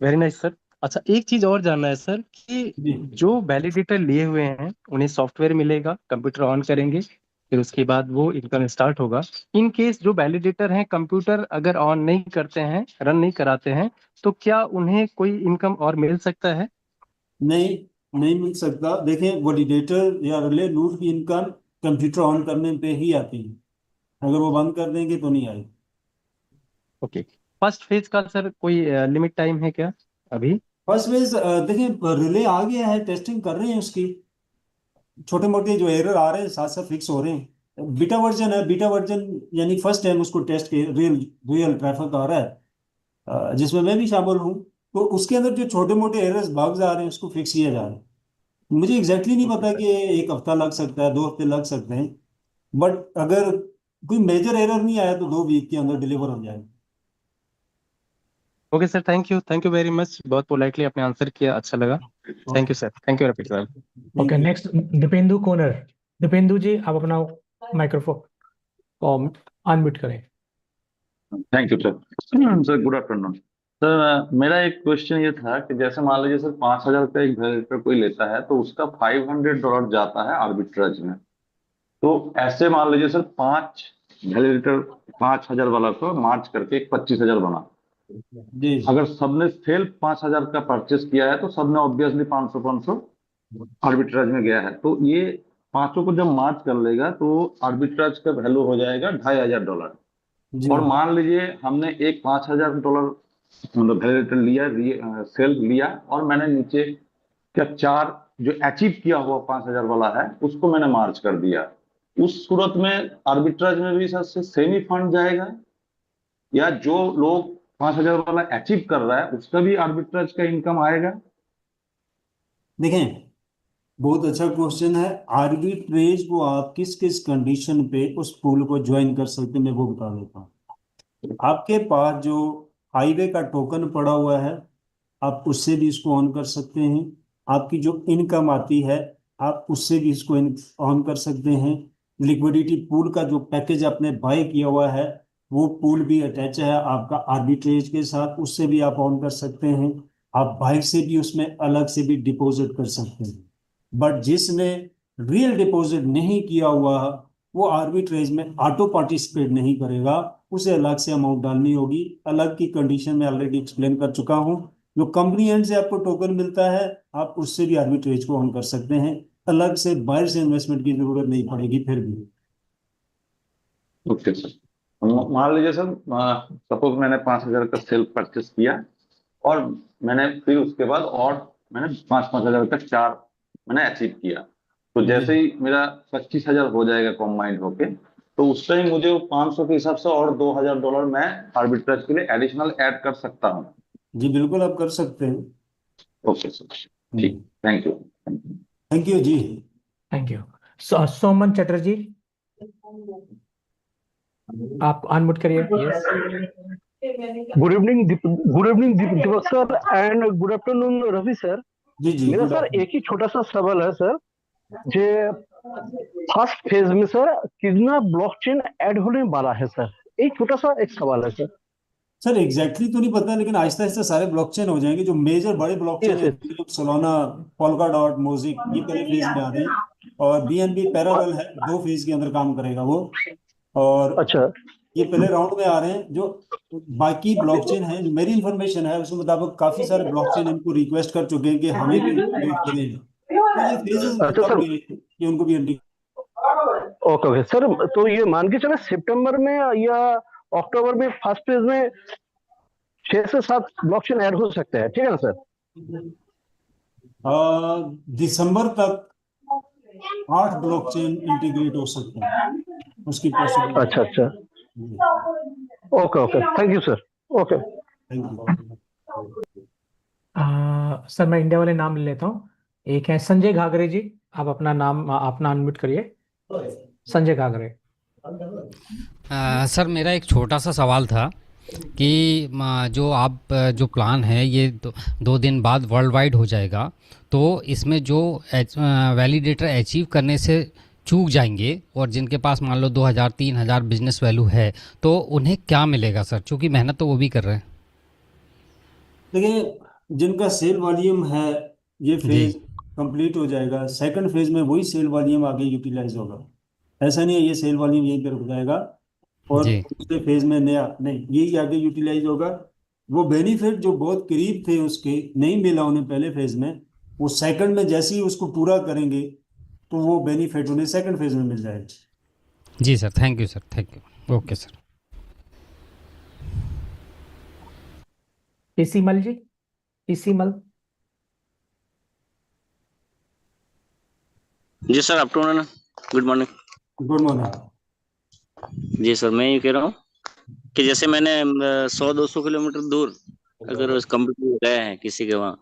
[SPEAKER 4] Very nice sir. अच्छा, एक चीज और जानना है सर कि
[SPEAKER 1] जी
[SPEAKER 4] जो वैलिडेटर लिए हुए हैं उन्हें सॉफ्टवेयर मिलेगा, कंप्यूटर ऑन करेंगे, फिर उसके बाद वो इनकम स्टार्ट होगा। इन केस जो वैलिडेटर हैं कंप्यूटर अगर ऑन नहीं करते हैं, रन नहीं कराते हैं, तो क्या उन्हें कोई इनकम और मिल सकता है?
[SPEAKER 1] नहीं, नहीं मिल सकता। देखें, वैलिडेटर या रिले लूप की इनकम कंप्यूटर ऑन करने पे ही आती है, अगर वो बंद कर देंगे तो नहीं आएगी।
[SPEAKER 4] ओके, फर्स्ट फेज का सर कोई लिमिट टाइम है क्या अभी?
[SPEAKER 1] फर्स्ट फेज देखें रिले आ गया है, टेस्टिंग कर रहे हैं उसकी, छोटे मोटे जो एरर आ रहे हैं साथ साथ फिक्स हो रहे हैं। बीटा वर्जन है, बीटा वर्जन यानी फर्स्ट टाइम उसको टेस्ट के रियल रियल ट्रैफिक आ रहा है, जिसमें मैं भी शामिल हूँ। तो उसके अंदर जो छोटे मोटे एरर्स बग्स आ रहे हैं उसको फिक्स किया जा रहा है। मुझे एग्जैक्टली नहीं
[SPEAKER 4] ओके
[SPEAKER 1] पता
[SPEAKER 4] सर।
[SPEAKER 1] कि 1 हफ्ता लग सकता है, 2 हफ्ते लग सकते हैं, बट अगर कोई मेजर एरर नहीं आया तो 2 वीक के अंदर डिलीवर हो जाएगा।
[SPEAKER 4] Okay sir, thank you very much, बहुत पोलाइटली आपने आंसर किया, अच्छा लगा। Thank
[SPEAKER 1] okay,
[SPEAKER 4] you sir, thank you Rafiq sir.
[SPEAKER 3] Okay,
[SPEAKER 1] thank you.
[SPEAKER 3] Next Dipendu Konar. Dipendu ji, आप अपना माइक्रोफोन को अनम्यूट करें।
[SPEAKER 5] Thank you sir. Sir good afternoon sir. मेरा एक क्वेश्चन ये था कि जैसे मान लीजिए सर 5,000 का एक वैलिडेटर कोई लेता है तो उसका $500 जाता है आर्बिट्राज में। तो ऐसे मान लीजिए सर 5 वैलिडेटर 5,000 वाला को मार्च करके एक 25,000 बना।
[SPEAKER 1] जी
[SPEAKER 5] अगर सबने सेल्फ 5,000 का परचेस किया है तो सबने ऑब्वियसली 500 आर्बिट्राज में गया है। तो ये पांचों को जब मार्च कर लेगा तो आर्बिट्राज का वैल्यू हो जाएगा $2,500।
[SPEAKER 1] जी
[SPEAKER 5] और मान लीजिए हमने एक $5,000 मतलब वैलिडेटर लिया, सेल लिया, और मैंने नीचे क्या 4 जो अचीव किया हुआ 5,000 वाला है उसको मैंने मार्च कर दिया। उस सूरत में आर्बिट्राज में भी सर से सेम ही फंड जाएगा, या जो लोग 5,000 वाला अचीव कर रहा है उसका भी आर्बिट्राज का इनकम आएगा?
[SPEAKER 1] देखें, बहुत अच्छा क्वेश्चन है। आर्बिट्रेज को आप किस किस कंडीशन पे उस पूल को ज्वाइन कर सकते हैं मैं वो बता देता हूँ। आपके पास जो हाईवे का टोकन पड़ा हुआ है, आप उससे भी इसको ऑन कर सकते हैं। आपकी जो इनकम आती है आप उससे भी इसको ऑन कर सकते हैं। लिक्विडिटी पूल का जो पैकेज आपने बाय किया हुआ है वो पूल भी अटैच है आपका आर्बिट्रेज के साथ, उससे भी आप ऑन कर सकते हैं। आप बाहर से भी उसमें अलग से भी डिपॉजिट कर सकते हैं। बट जिसने रियल डिपॉजिट नहीं किया हुआ वो आर्बिट्रेज में ऑटो पार्टिसिपेट नहीं करेगा, उसे अलग से अमाउंट डालनी होगी। अलग की कंडीशन में ऑलरेडी एक्सप्लेन कर चुका हूँ। जो कंपनी एंड से आपको टोकन मिलता है, आप उससे भी आर्बिट्रेज को ऑन कर सकते हैं। अलग से बाहर से इन्वेस्टमेंट की जरूरत नहीं पड़ेगी फिर भी।
[SPEAKER 5] Okay sir. मान लीजिए सर, सपोज मैंने 5,000 का सेल परचेस किया, और मैंने फिर उसके बाद और मैंने 5,000 का चार मैंने अचीव किया, तो जैसे ही मेरा 25,000 हो जाएगा कॉम्बाइंड होके, तो उस टाइम मुझे वो 500 के हिसाब से और $2,000 मैं आर्बिट्रेज के लिए एडिशनल ऐड कर सकता हूँ।
[SPEAKER 1] जी बिल्कुल, आप कर सकते हैं।
[SPEAKER 5] ओके सर, ठीक, thank you.
[SPEAKER 1] Thank you ji.
[SPEAKER 3] Thank you. Soman Chatterjee, आप अनम्यूट करिए। Yes.
[SPEAKER 6] Good evening Deepak sir, and good afternoon Ravi sir.
[SPEAKER 1] Ji ji,
[SPEAKER 6] मेरा
[SPEAKER 1] गुड
[SPEAKER 6] सर एक ही छोटा सा सवाल है सर, जे फर्स्ट फेज में सर कितना ब्लॉकचेन ऐड होने वाला है सर? एक छोटा सा एक सवाल है सर।
[SPEAKER 1] सर एग्जैक्टली तो नहीं पता, लेकिन आहिस्ता आहिस्ता सारे ब्लॉकचेन हो जाएंगे। जो मेजर बड़े ब्लॉकचेन
[SPEAKER 6] यस
[SPEAKER 1] है,
[SPEAKER 6] यस।
[SPEAKER 1] जो सोलाना, पोल्का डॉट, मोजिक, ये पहले फेज में आ रहे हैं। और बीएनबी पैरेलल है, 2 फेज के अंदर काम करेगा वो। और
[SPEAKER 6] अच्छा
[SPEAKER 1] ये पहले राउंड में आ रहे हैं। जो बाकी ब्लॉकचेन है, जो मेरी इंफॉर्मेशन है उसके मुताबिक, काफी सारे ब्लॉकचेन इनको रिक्वेस्ट कर चुके हैं कि हमें भी इंटीग्रेट करें। तो ये फेजेस
[SPEAKER 6] अच्छा
[SPEAKER 1] कब
[SPEAKER 6] सर।
[SPEAKER 1] गए कि उनको भी इंटीग्रेट।
[SPEAKER 6] ओके ओके सर, तो ये मान के चले सितंबर में या अक्टूबर में फर्स्ट फेज में 6 से 7 ब्लॉकचेन ऐड हो सकते हैं, ठीक है ना सर?
[SPEAKER 1] दिसंबर तक 8 ब्लॉकचेन इंटीग्रेट हो सकते हैं, उसकी पॉसिबिलिटी।
[SPEAKER 6] अच्छा अच्छा। Okay okay, thank you sir. Okay.
[SPEAKER 1] Thank you.
[SPEAKER 3] Sir मैं इंडिया वाले नाम ले लेता हूँ। एक है संजय घाघरे जी, आप अपना नाम अपना अनम्यूट करिए। संजय घाघरे।
[SPEAKER 7] सर मेरा एक छोटा सा सवाल था कि जो आप जो प्लान है ये 2 दिन बाद वर्ल्ड वाइड हो जाएगा, तो इसमें जो वैलिडेटर अचीव करने से चूक जाएंगे और जिनके पास मान लो 2,000 3,000 बिजनेस वैल्यू है, तो उन्हें क्या मिलेगा सर? क्योंकि मेहनत तो वो भी कर रहे हैं।
[SPEAKER 1] देखिए, जिनका सेल वॉल्यूम है, ये
[SPEAKER 7] जी
[SPEAKER 1] फेज कंप्लीट हो जाएगा। सेकंड फेज में वही सेल वॉल्यूम आगे यूटिलाइज होगा। ऐसा नहीं है ये सेल वॉल्यूम यहीं पे रुक जाएगा और
[SPEAKER 7] जी
[SPEAKER 1] दूसरे फेज में नया नहीं, यही आगे यूटिलाइज होगा। वो बेनिफिट जो बहुत करीब थे उसके, नहीं मिला उन्हें पहले फेज में, वो सेकंड में जैसे ही उसको पूरा करेंगे तो वो बेनिफिट उन्हें सेकंड फेज में मिल जाएगा।
[SPEAKER 7] Ji sir, thank you sir, thank you. Okay sir.
[SPEAKER 3] PC Mal ji, PC Mal.
[SPEAKER 8] Ji sir, afternoon, good morning.
[SPEAKER 1] Good morning.
[SPEAKER 8] Ji sir, मैं ये कह रहा हूँ कि जैसे मैंने 100-200 किलोमीटर दूर अगर उस कंपनी गए हैं किसी के वहाँ,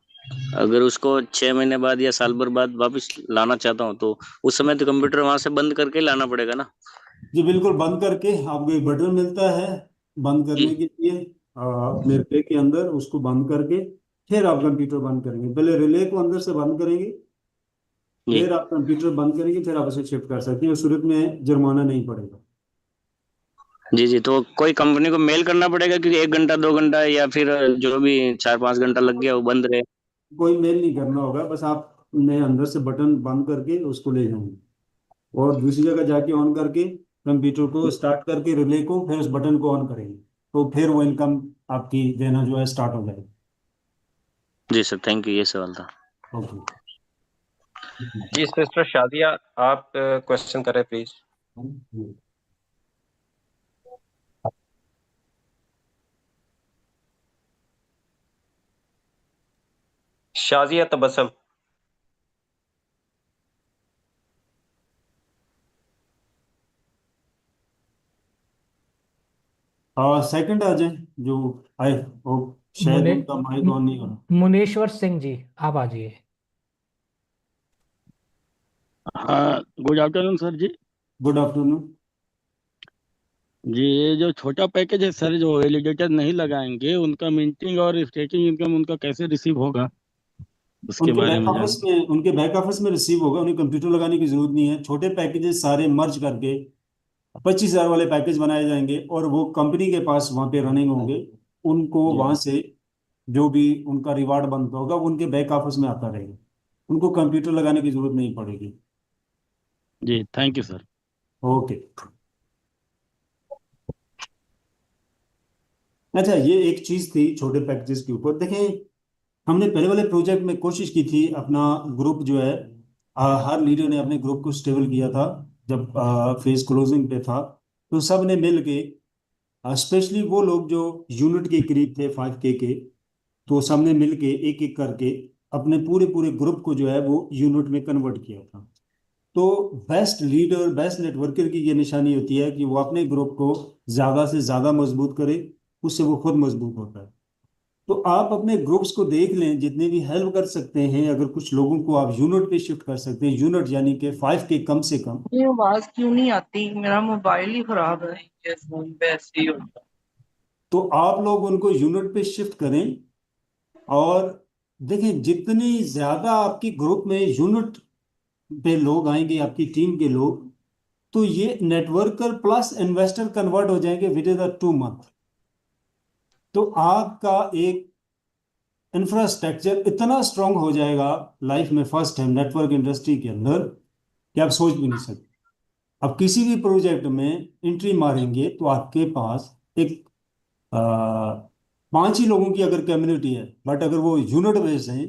[SPEAKER 8] अगर उसको 6 महीने बाद या साल भर बाद वापस लाना चाहता हूँ, तो उस समय तो कंप्यूटर वहां से बंद करके लाना पड़ेगा ना?
[SPEAKER 1] जी बिल्कुल, बंद करके आपको एक बटन मिलता है बंद करने
[SPEAKER 8] जी
[SPEAKER 1] के लिए। अपने रिले के अंदर उसको बंद करके फिर आप कंप्यूटर बंद करेंगे। पहले रिले को अंदर से बंद करेंगे,
[SPEAKER 8] जी
[SPEAKER 1] फिर आप कंप्यूटर बंद करेंगे, फिर आप उसे शिफ्ट कर सकते हैं। उस सूरत में जुर्माना नहीं पड़ेगा।
[SPEAKER 8] जी जी, तो कोई कंपनी को मेल करना पड़ेगा क्योंकि 1 घंटा 2 घंटा या फिर जो भी 4-5 घंटा लग गया वो बंद रहे?
[SPEAKER 1] कोई मेल नहीं करना होगा, बस आपने अंदर से बटन बंद करके उसको ले जाएंगे और दूसरी जगह जाके ऑन करके कंप्यूटर को स्टार्ट करके रिले को फिर उस बटन को ऑन करेंगे, तो फिर वो इनकम आपकी देना जो है स्टार्ट हो जाएगी।
[SPEAKER 8] जी सर, थैंक यू, ये सवाल था।
[SPEAKER 1] ओके।
[SPEAKER 2] जी सिस्टर शादिया, आप क्वेश्चन करें प्लीज। शाजिया तबसम।
[SPEAKER 1] सेकंड आ जाए जो आई होप, शायद
[SPEAKER 3] मुने
[SPEAKER 1] उनका माइक ऑन नहीं हो रहा।
[SPEAKER 3] मुनेश्वर सिंह जी, आप आ जाइए।
[SPEAKER 9] हाँ, good afternoon sir ji.
[SPEAKER 1] Good afternoon.
[SPEAKER 9] Ji, ये जो छोटा पैकेज है सर, जो वैलिडेटर नहीं लगाएंगे उनका मिंटिंग और स्टेकिंग इनकम उनका कैसे रिसीव होगा, उसके
[SPEAKER 1] उनके
[SPEAKER 9] बारे
[SPEAKER 1] बैक
[SPEAKER 9] में
[SPEAKER 1] ऑफिस
[SPEAKER 9] जान।
[SPEAKER 1] में उनके बैक ऑफिस में रिसीव होगा, उन्हें कंप्यूटर लगाने की जरूरत नहीं है। छोटे पैकेजेस सारे मर्ज करके 25,000 वाले पैकेज बनाए जाएंगे और वो कंपनी के पास वहाँ पे रनिंग होंगे। उनको
[SPEAKER 9] जी
[SPEAKER 1] वहाँ से जो भी उनका रिवार्ड बनता होगा वो उनके बैक ऑफिस में आता रहेगा। उनको कंप्यूटर लगाने की जरूरत नहीं पड़ेगी।
[SPEAKER 9] जी, थैंक यू सर।
[SPEAKER 1] ओके। अच्छा, ये एक चीज थी छोटे पैकेजेस के ऊपर। देखें, हमने पहले वाले प्रोजेक्ट में कोशिश की थी अपना ग्रुप जो है, हर लीडर ने अपने ग्रुप को स्टेबल किया था जब फेज क्लोजिंग पे था। तो सब ने मिल के, स्पेशली वो लोग जो यूनिट के करीब थे 5K के, तो सबने मिल के एक एक करके अपने पूरे पूरे ग्रुप को जो है वो यूनिट में कन्वर्ट किया था। तो बेस्ट लीडर, बेस्ट नेटवर्कर की ये निशानी होती है कि वो अपने ग्रुप को ज्यादा से ज्यादा मजबूत करे, उससे वो खुद मजबूत होता है। तो आप अपने ग्रुप्स को देख लें, जितने भी हेल्प कर सकते हैं, अगर कुछ लोगों को आप यूनिट पे शिफ्ट कर सकते हैं, यूनिट यानी कि 5K कम से कम,
[SPEAKER 10] ये आवाज क्यों नहीं आती? मेरा मोबाइल ही खराब है, ये फोन पे ऐसे ही होता है।
[SPEAKER 1] तो आप लोग उनको यूनिट पे शिफ्ट करें। और देखें, जितनी ज्यादा आपकी ग्रुप में यूनिट पे लोग आएंगे, आपकी टीम के लोग, तो ये नेटवर्कर प्लस इन्वेस्टर कन्वर्ट हो जाएंगे विद इन द 2 मंथ। तो आपका एक इंफ्रास्ट्रक्चर इतना स्ट्रांग हो जाएगा, लाइफ में फर्स्ट टाइम नेटवर्क इंडस्ट्री के अंदर, कि आप सोच भी नहीं सकते। अब किसी भी प्रोजेक्ट में एंट्री मारेंगे तो आपके पास एक 5 ही लोगों की अगर कम्युनिटी है, बट अगर वो यूनिट बेस्ड है,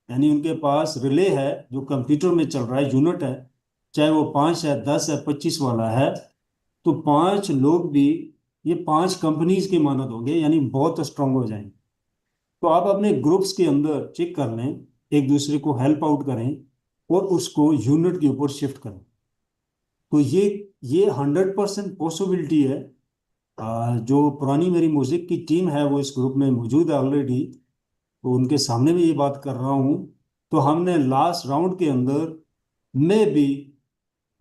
[SPEAKER 1] यानी उनके पास रिले है जो कंप्यूटर में चल रहा है, यूनिट है, चाहे वो 5 है, 10 है, 25 वाला है, तो 5 लोग भी ये 5 कंपनीज के मानद होंगे, यानी बहुत स्ट्रांग हो जाएंगे। तो आप अपने ग्रुप्स के अंदर चेक कर लें, एक दूसरे को हेल्प आउट करें और उसको यूनिट के ऊपर शिफ्ट करें। तो ये 100% पॉसिबिलिटी है। जो पुरानी मेरी म्यूजिक की टीम है वो इस ग्रुप में मौजूद है ऑलरेडी, तो उनके सामने भी ये बात कर रहा हूँ। तो हमने लास्ट राउंड के अंदर में भी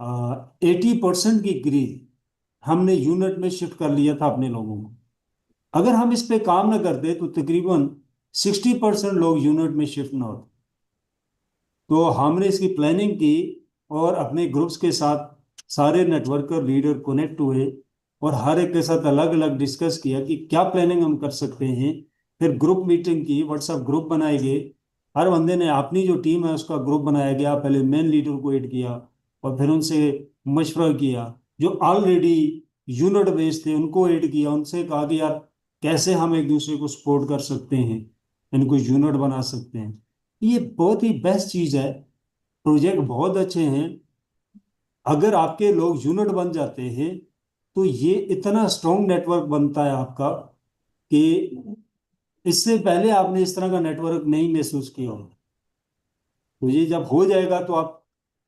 [SPEAKER 1] 80% की करीब हमने यूनिट में शिफ्ट कर लिया था अपने लोगों को। अगर हम इस पे काम न करते तो तकरीबन 60% लोग यूनिट में शिफ्ट ना होते। तो हमने इसकी प्लानिंग की और अपने ग्रुप्स के साथ सारे नेटवर्कर लीडर कनेक्ट हुए और हर एक के साथ अलग अलग डिस्कस किया कि क्या प्लानिंग हम कर सकते हैं। फिर ग्रुप मीटिंग की, व्हाट्सएप ग्रुप बनाए गए, हर बंदे ने अपनी जो टीम है उसका ग्रुप बनाया गया। पहले मेन लीडर को ऐड किया और फिर उनसे मशवरा किया। जो ऑलरेडी यूनिट बेस्ड थे उनको ऐड किया, उनसे कहा कि यार कैसे हम एक दूसरे को सपोर्ट कर सकते हैं, इनको यूनिट बना सकते हैं। ये बहुत ही बेस्ट चीज़ है। प्रोजेक्ट बहुत अच्छे हैं। अगर आपके लोग यूनिट बन जाते हैं तो ये इतना स्ट्रॉन्ग नेटवर्क बनता है आपका कि इससे पहले आपने इस तरह का नेटवर्क नहीं महसूस किया होगा। तो ये जब हो जाएगा तो आप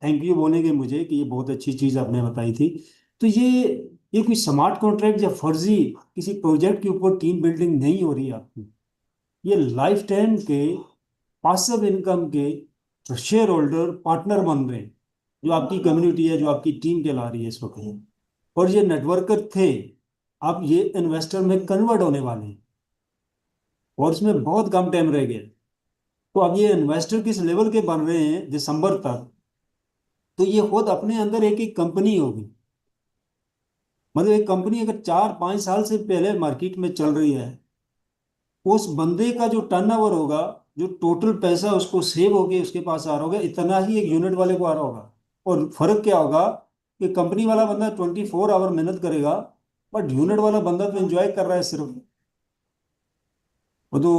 [SPEAKER 1] थैंक यू बोलेंगे मुझे कि ये बहुत अच्छी चीज़ आपने बताई थी। तो ये कोई स्मार्ट कॉन्ट्रैक्ट या फर्जी किसी प्रोजेक्ट के ऊपर टीम बिल्डिंग नहीं हो रही है आपकी। ये लाइफ टाइम के पासिव इनकम के शेयर होल्डर पार्टनर बन रहे हैं, जो आपकी कम्युनिटी है, जो आपकी टीम कहला रही है इस वक्त। और ये नेटवर्कर थे, अब ये इन्वेस्टर में कन्वर्ट होने वाले हैं और इसमें बहुत कम टाइम रह गया। तो अब ये इन्वेस्टर किस लेवल के बन रहे हैं दिसंबर तक, तो ये खुद अपने अंदर एक एक कंपनी होगी। मतलब एक कंपनी अगर 4-5 साल से पहले मार्केट में चल रही है, उस बंदे का जो टर्नओवर होगा, जो टोटल पैसा उसको सेव होके उसके पास आ रहा होगा, इतना ही एक यूनिट वाले को आ रहा होगा। और फर्क क्या होगा कि कंपनी वाला बंदा 24 आवर मेहनत करेगा, बट यूनिट वाला बंदा तो एंजॉय कर रहा है, सिर्फ वो तो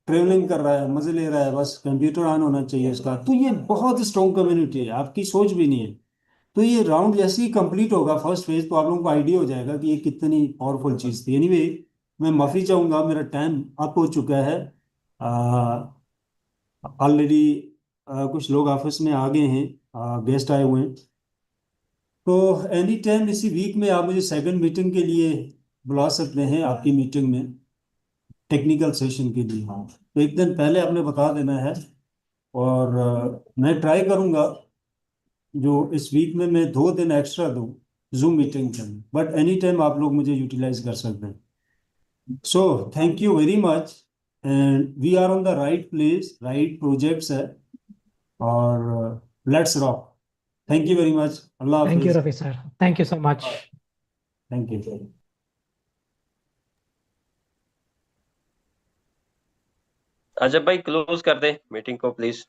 [SPEAKER 1] ट्रेवलिंग कर रहा है, मजे ले रहा है, बस कंप्यूटर ऑन होना चाहिए उसका। तो ये बहुत स्ट्रॉन्ग कम्युनिटी है, आपकी सोच भी नहीं है। तो ये राउंड जैसे ही कंप्लीट होगा फर्स्ट फेज, तो आप लोगों को आइडिया हो जाएगा कि ये कितनी पावरफुल चीज़ थी। एनीवे, मैं माफ़ी चाहूँगा, मेरा टाइम अप हो चुका है। ऑलरेडी कुछ लोग ऑफिस में आ गए हैं, गेस्ट आए हुए हैं। तो एनी टाइम इसी वीक में आप मुझे सेकंड मीटिंग के लिए बुला सकते हैं, आपकी मीटिंग में टेक्निकल सेशन के लिए। तो एक दिन पहले आपने बता देना है। और मैं ट्राई करूँगा जो इस वीक में मैं 2 दिन एक्स्ट्रा दूँ जूम मीटिंग के लिए, बट एनी टाइम आप लोग मुझे यूटिलाइज कर सकते हैं। So thank you very much, and we are on the right place, right projects है, और let's rock. Thank you very much. अल्लाह
[SPEAKER 3] थैंक यू
[SPEAKER 1] हाफिज।
[SPEAKER 3] Rafi sir, thank you so much.
[SPEAKER 1] Thank you.
[SPEAKER 2] Ajay भाई क्लोज कर दें मीटिंग को प्लीज।